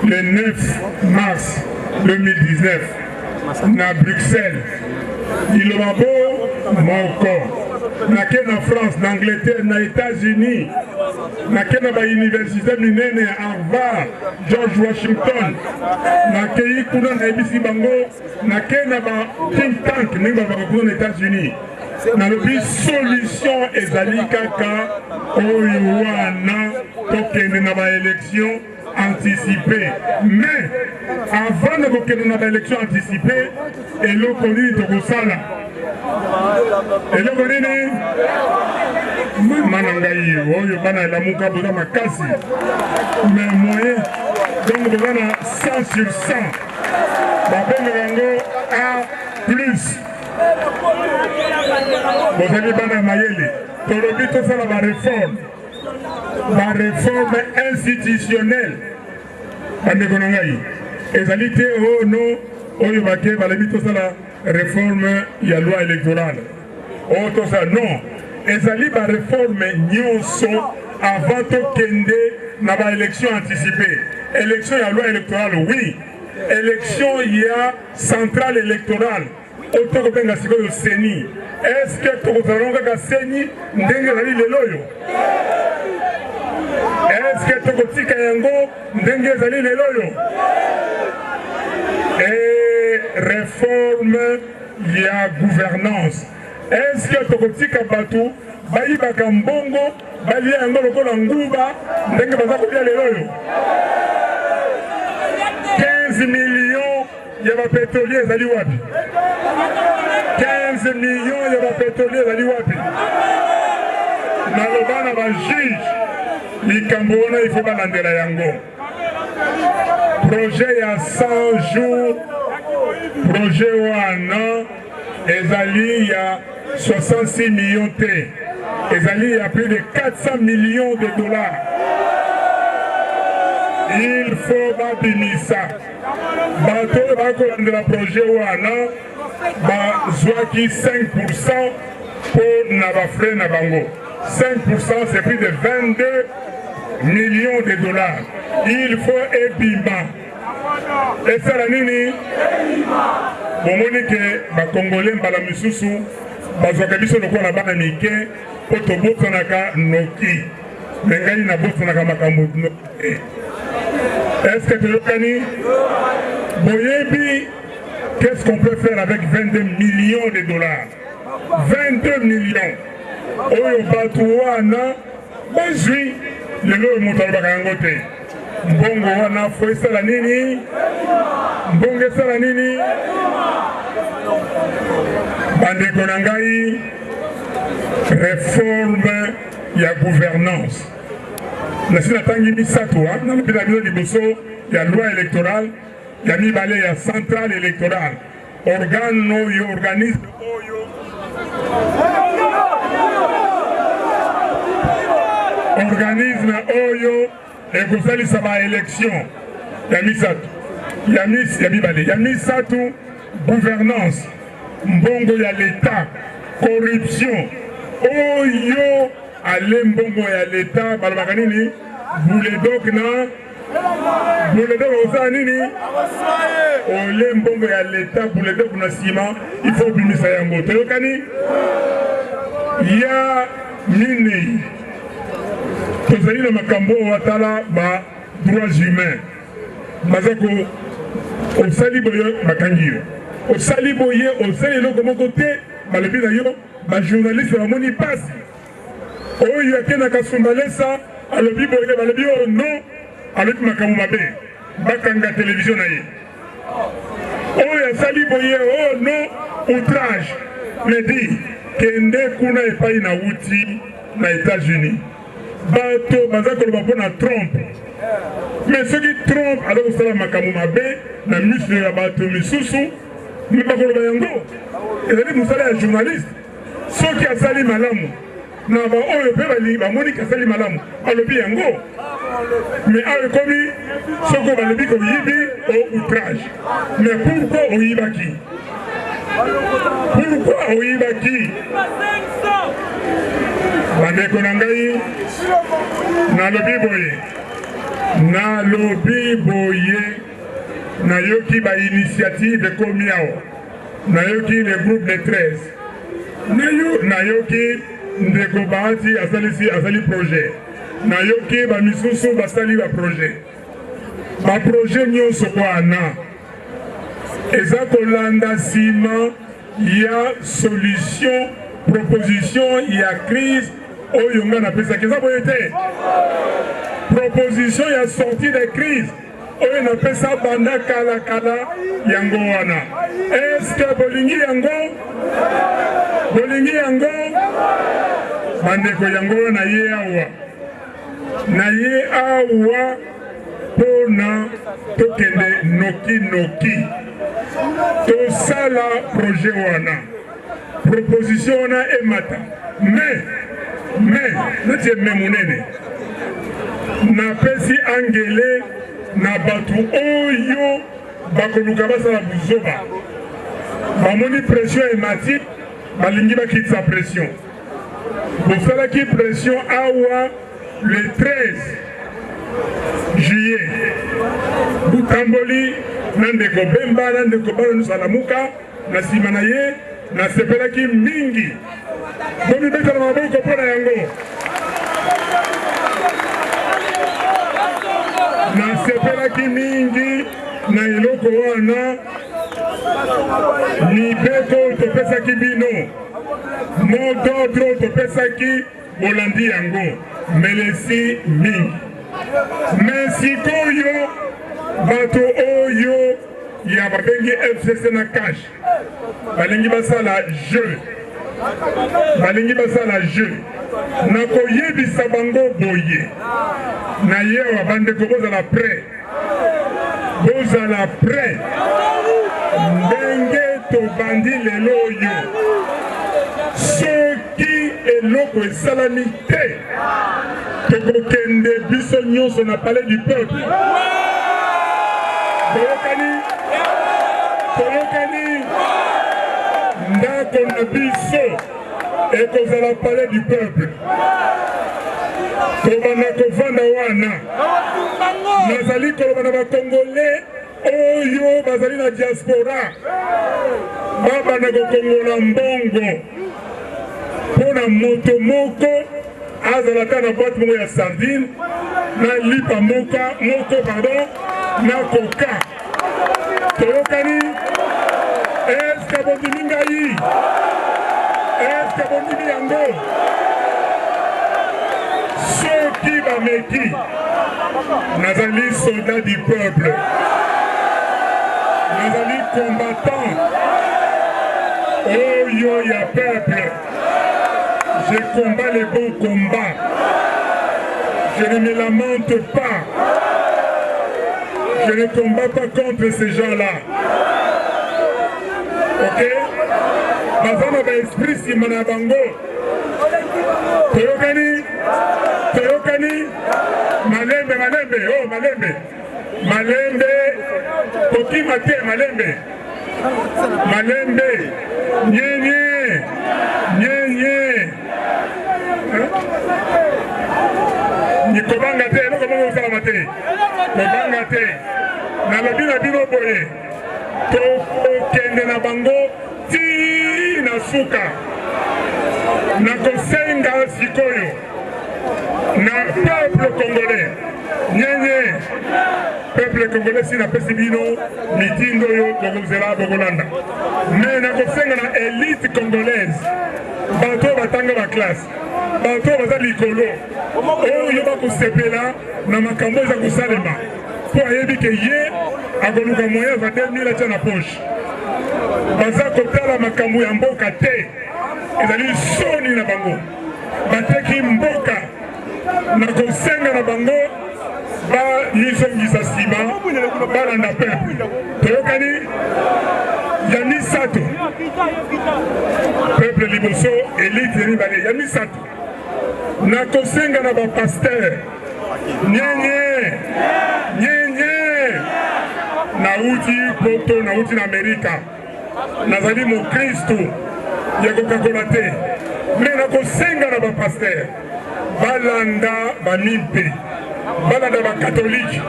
le 9 mars 2019 na Bruxelles liloba bo moko nakei na France, na Angleterre, na États-Unis nakei na bauniversité minene ya Harvard, George Washington nakei kuna nayebisi bango nakei na ba think tank ndenge babaka kuna na États-Unis nalobi solution ezali kaka oyo wana tokende na baélection anticipée mais avant de kokende na baélection anticipée eloko nini tokosala eloko nini mama na ngai oyo bana elamuka boza makasi mais moyen donc boza na 100 sur 100 babengaka yango A+. Bozali bana mayele tolobi tosala bareforme institutionnelle bandeko na ngai ezali te ono oyo bake balobi tosala réforme ya loi électorale oyo tosala non ezali bareforme nyonso avant tokende na baélection anticipée élection ya loi électorale oui élection ya centrale électorale oyo tokobenga sikoyo seni est-ce que tokozala kaka seni ndenge ezali lelo oyo est-ce que tokotika yango ndenge ezali lelo oyo et réforme ya gouvernance est-ce que tokotika bato bayibaka mbongo balia yango lokola nguba ndenge baza kolia lelo oyo 15 millions ya bapétrolier ezali wapi 15 millions ya bapétrolier ezali wapi naloba na bajuge likambo wana ifo balandela yango projet ya 100 jours projet wana ezali ya 66 millions te ezali ya plus de 400 millions de dollars il faut babimisa bato oyo bakolandela projet wana bazwaki 5% mpo na bafrais na bango 5% c'est plus de 22 millions de dollars il faut ebima esala nini bomoni ke bakongole mbala misusu bazwaka biso lokola bana mike mpo tobosanaka noki me ngai nabosanaka makambo noki est-ce que toyokani boyebi qu'est-ce qu'on peut faire avec 22 millions de dollars 22 millions. Oyo Batouana, Bazui, le lot Moutabakangote. Mbongo wana foi salanini. Mbongo salanini. Bande Konangai, réforme ya gouvernance. Nasi natangi misato, na mpila biso liboso ya loi électorale, ya mibale ya centrale électorale. Organe oyo, organisme oyo. Organisme oyo ekosalisa ba élection ya misato. Ya mibale, ya misato gouvernance. Mbongo ya l'État, corruption. Oyo ale mbongo ya l'État, balabaka nini? Bouledok na Bouledok osa nini? Ole mbongo ya l'État, Bouledok na sima, il faut bimisa yango. Toyokani? Ya nini? Tozali na makambo watala ba droits humains. Mazako osali boyo makangiyo. Osali boye, osali eloko moko te, balobi na yo, ba journaliste bamoni pasi. Oyo akena kasumbalesa, alobi boye, balobi oh non, alobi makambo mabe, bakanga télévision na ye. Oyo asali boye, oh non, outrage. Me di, kende kuna epai na wuti na États-Unis. Bato bazako loba pona Trump. Mais ceux qui trompent, alors osala makambo mabe, na misle ya bato misusu, mais pas pour le bayango. Et les moussala est journaliste. Ceux qui a sali malamu, n'a pas eu le père, il a monique a sali malamu, à le bayango. Mais à le commis, ceux qui ont le bico yibi au outrage. Mais pourquoi au yibaki? Pourquoi au yibaki? Bande konangai, na lobi boye. Na lobi boye. Nayoki ba initiative komi awa. Nayoki le groupe de 13. Nayoki ndeko bahati asali projet. Nayoki ba misusu basali ba projet. Ba projet nyonso wana. Eza kolanda sima ya solution, proposition ya crise oyo nga na pesa keza boyete. Proposition ya sortie de crise. Oyo na pesa banda kala yango wana. Est-ce que bolingi yango? Bolingi yango? Bandeko yango na ye awa. Na ye awa pona tokende noki. Tosala projet wana. Proposition wana emata. Mais, natie memunene. Na pesi angele na batu oyo bakoluka basala buzoba bamoni pression emati balingi bakitisa pression bosalaki pression awa le 13 juillet butamboli na ndeko bemba na ndeko bana nusalamuka na nsima na ye nasepelaki mingi bomibetala maboko mpona yango nasepelaki mingi na eloko wana mibeko topesaki bino mot d'ordre topesaki bolandi yango melesi mingi me sikoyo bato oyo ya babengi FCC na cash balingi basala jeu nakoyebisa bango boye na yewa bandeko bozala prêt ndenge tobandi lelo oyo soki eloko esalami te tokokende biso nyonso na palais du peuple toyokani ndako na biso ekozala palais du peuple tobanda kovanda wana nazali koloba na bakongole oyo bazali na diaspora babanda kokongola mbongo mpona moto moko azala ta na boite moko ya sardine na lipa moko pardon na koka toyokani eske bondimi ngai eske bondimi yango soki bameki nazali soldat du peuple nazali combattant oyo ya peuple je combats les bons combats je ne me lamente pas je ne combats pas contre ces gens-là ok baza na baesprit nsima na bango toyokani malembe oh malembe kokima te malembe nyenye nikobanga te eloko moko osalama te kobanga te nalobi na bino boye tokokende na bango ti na suka nakosenga sikoyo na peuple congolais nyenye peuple congolais si napesi bino mitindo oyo bokozela bokolanda me nakosenga na élite congolaise bato oyo batanga baklasse bato oyo baza likolo oyo bakosepela na makambo eza kosalema mpo ayebi ke ye akoluka moyen za 2000 atia na poche baza kotala makambo ya mboka te ezali soni na bango bateki mboka na kosenga na bango balizongisa nsima balanda peuple toyokani ya misato peuple liboso élite ya mibale ya misato na kosenga na bapaster nyenye nauti poto nauti na amerika nazali mokristo ya kokakola te me nakosenga na bapaster balanda bamimpe balanda bakatholike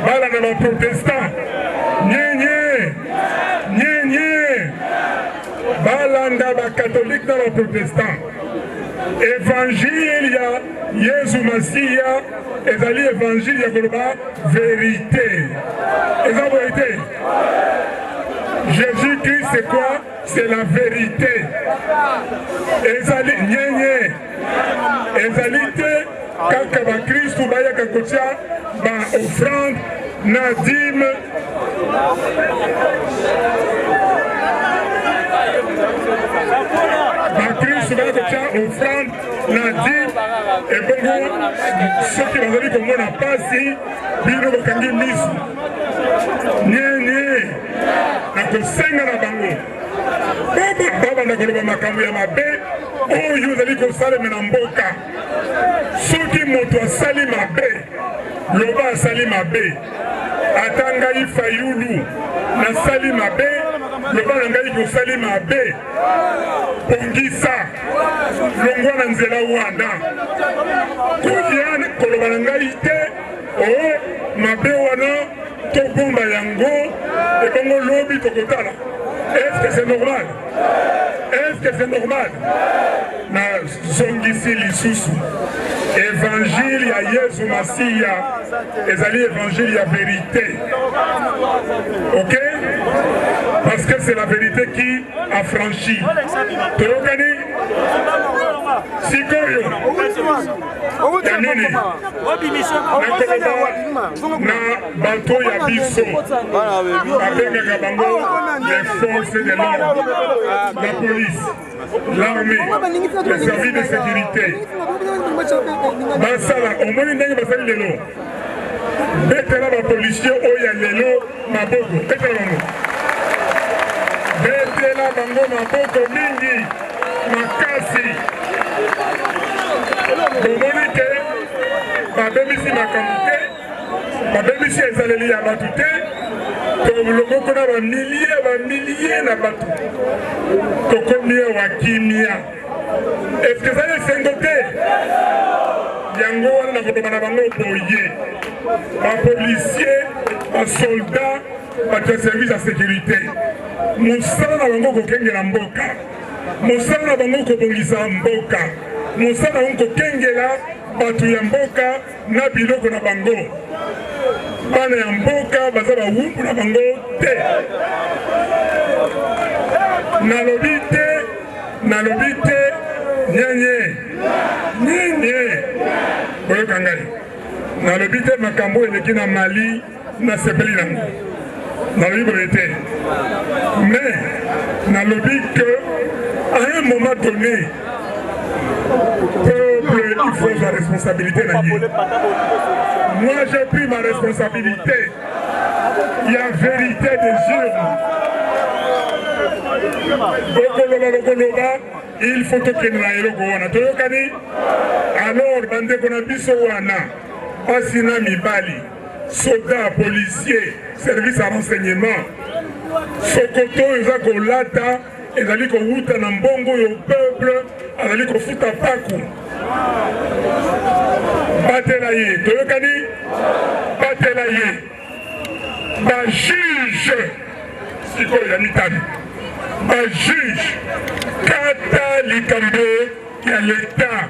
balanda baprotestant nyenye balanda bakatholike na baprotestant évangile ya Yesu Masiya ezali évangile ya koloba vérité eza vérité Jésus-Christ c'est quoi? C'est la vérité ezali nyenye ezali te kaka bakristu bayaka kotia baofrande na dime bakristu bayaka kotia ofrande na dime ebongo soki bazali komona pasi bino bakangi misu nyenye nakosenga na bango babanda koloba makambo ya mabe oyo ozali kosalema na mboka soki moto asali mabe loba asali mabe ata ngai Fayulu nasali mabe loba na ngai kosali mabe bongisa longwa na nzela wana kolia koloba na ngai te o mabe wana tobomba yango ebongo lobi tokotala. Est-ce que c'est normal? Est-ce que c'est normal? Na zongisi lisusu évangile ya Yesu Masiya ezali évangile ya vérité. Ok? Parce que c'est la vérité qui affranchit. Toyokani sikoyo ya nini na bato ya biso babengaka bango les forces de l'ordre, la police, l'armée, les services de sécurité basala omoni ndenge basali lelo betela bapolisier oyo ya lelo maboko betela bango maboko mingi makasi omoni ke babebisi makambo te babebisi ezaleli ya bato te tolongoko na bamilie na bato tokomi wa kimia eske ezali esengo te yango wana na koloba na bango boye bapolisier basoldat bato ya service ya sécurité mosala na bango kokengela mboka mosala na bango kobongisa mboka mosala na bango kokengela bato ya mboka na biloko na bango bana ya mboka baza bawumbu na bango te nalobi te Boyokangari. Na lobi te makambo eleki na Mali na sepeli nango. Na lobi boyete. Mais na lobi que à un moment donné, peuple, il faut la responsabilité. Moi, j'ai pris ma responsabilité. Il y a vérité des yeux. Il faut que nous alors, bande konabiso wana, pasina mibali, soldats, policiers, service à renseignement, sokoto eza kolata, ezali kouta na mbongo yo peuple, ezali kofuta paku. Batela ye, toyokani? Batela ye. Ba juge, siko ya mitani. Ba juge, kata likambo ya l'État,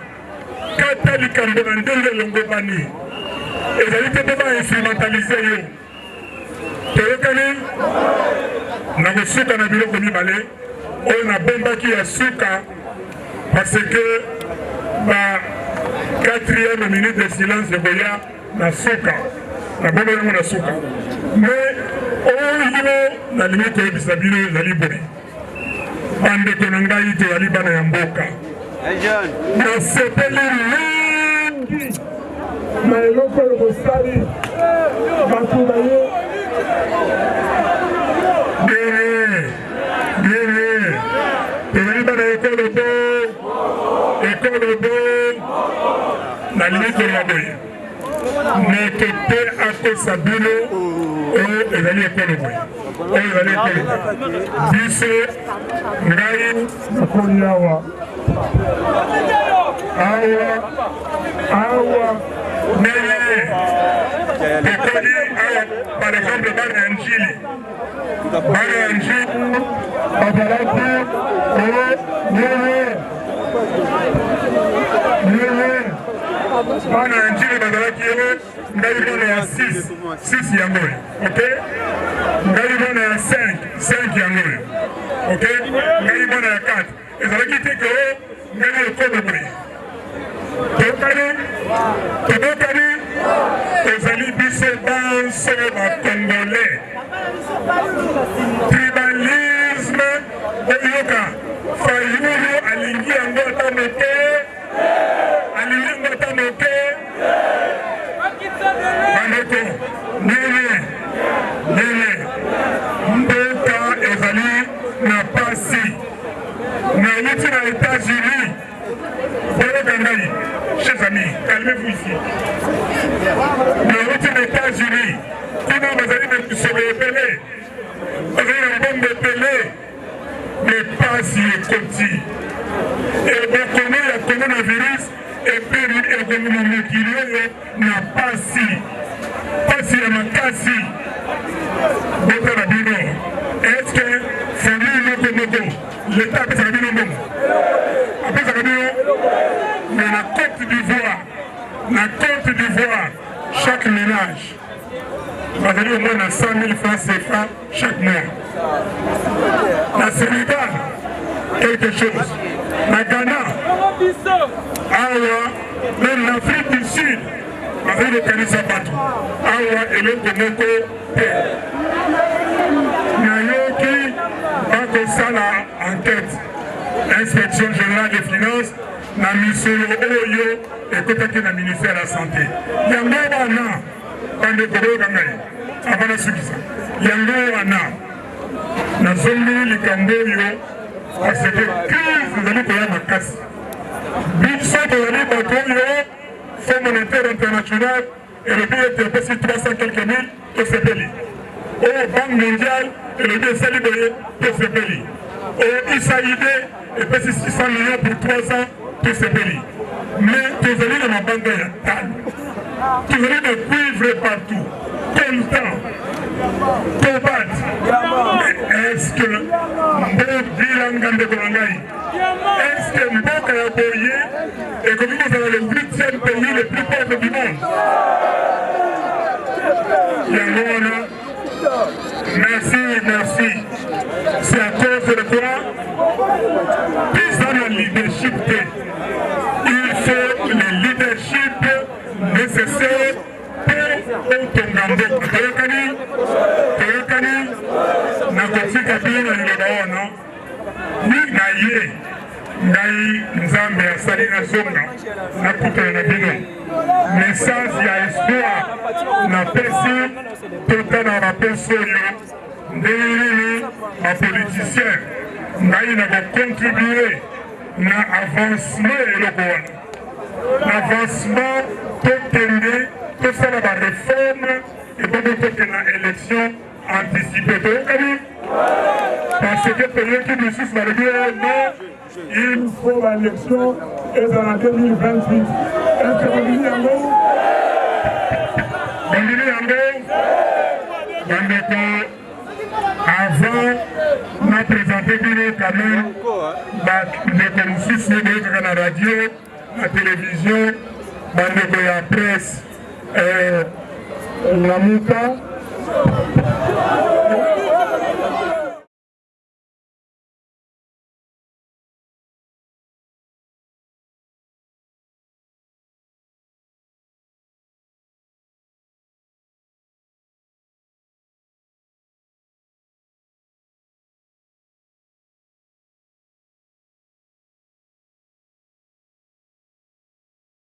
kata likambo na ndenge longobani. Ezali te ba instrumentaliser yo. Toyokani? Na kosuka na biloko mibale, oyo na bombaki ya suka, parce que ba 4e minute de silence de Boya na suka. Na bomba yango na suka. Mais oyo na limite koyebisa bino ezali boye. Bandeko na ngai toyali bana ya mboka. Nasepeli mingi na eloko oyo bosali bato na ye. Bien, tozali bana ekolo bo na limite ya boye. Moto te akosa bino oyo ezali ekolo boye. Oyo ezali ekolo boye. Biso ngai nakoni awa. Awa nene tokoni awa par exemple bana ya njili. Bana ya njili bazalaki bana ya njili bazalaki ngai bana ya 6 yango ok, ngai bana ya 5 yango ok, ngai bana ya 4 ezalaki te ke ngai ekolo boye. Tokani ezali biso banso bakongolais. Tribalisme oyoka Fayulu alingi yango ata moke, alingi yango ata moke. Bandeko nene mboka ezali na pasi na yuti na États-Unis. Chers amis, calmez-vous ici. Nous sommes aux États-Unis. Nous allons se révéler. Nous allons se révéler. Mais pas si est petit. Et donc, le coronavirus et puis le n'a pas si. Pas si la makasi. Est-ce que famille l'État peut s'arrêter le monde? Après ça mais la Côte d'Ivoire, chaque ménage va donner au moins 100 000 francs CFA chaque mois. La Sénégal, quelque chose. La Ghana, même l'Afrique du Sud, avec le Kanisabatu, et le Komoko, Nayoki, va la enquête. Inspection générale des finances, na mission oyo ekotaki na ministère de la santé. Yango wana bande koboka ngai abana sukisa. Yango wana nazongi likambo oyo parce que crise ezali koya makasi. Biso tozali bato oyo Fonds monétaire international elobi ete epesi 300 quelques mille tosepeli. Oyo Banque mondiale elobi esali boye tosepeli. Oyo USAID epesi 600 millions pour 3 ans tosepeli. Mais tozali na mabanga ya talo, tozali na cuivre partout, coltan, cobalt. Est-ce que mboka ndeko na ngai, est-ce que mboka ya boye ekomi kozala le 8e pays le plus pauvre du monde? Yango wana, merci. C'est à cause de quoi? Ils ont le leadership. bamboka toyokani nakotika bino na liloba wana ni na ye ngai nzambe asali na zonga nakutana na bino message ya espoir napesi totala bapesi oyo ndenge nini bapoliticien ngai nakocontribue na avancement eloko wana na avancement tokende tosala bareforme ebongo tokende na élection anticipée toyokani parce que toyoki lisusu balobi non il faut l'élection ezala 2028 est-ce que bondimi yango bandeko avant na présenter bino quand même bandeko mosusu boyokaka na radio na télévision bandeko ya presse lamuka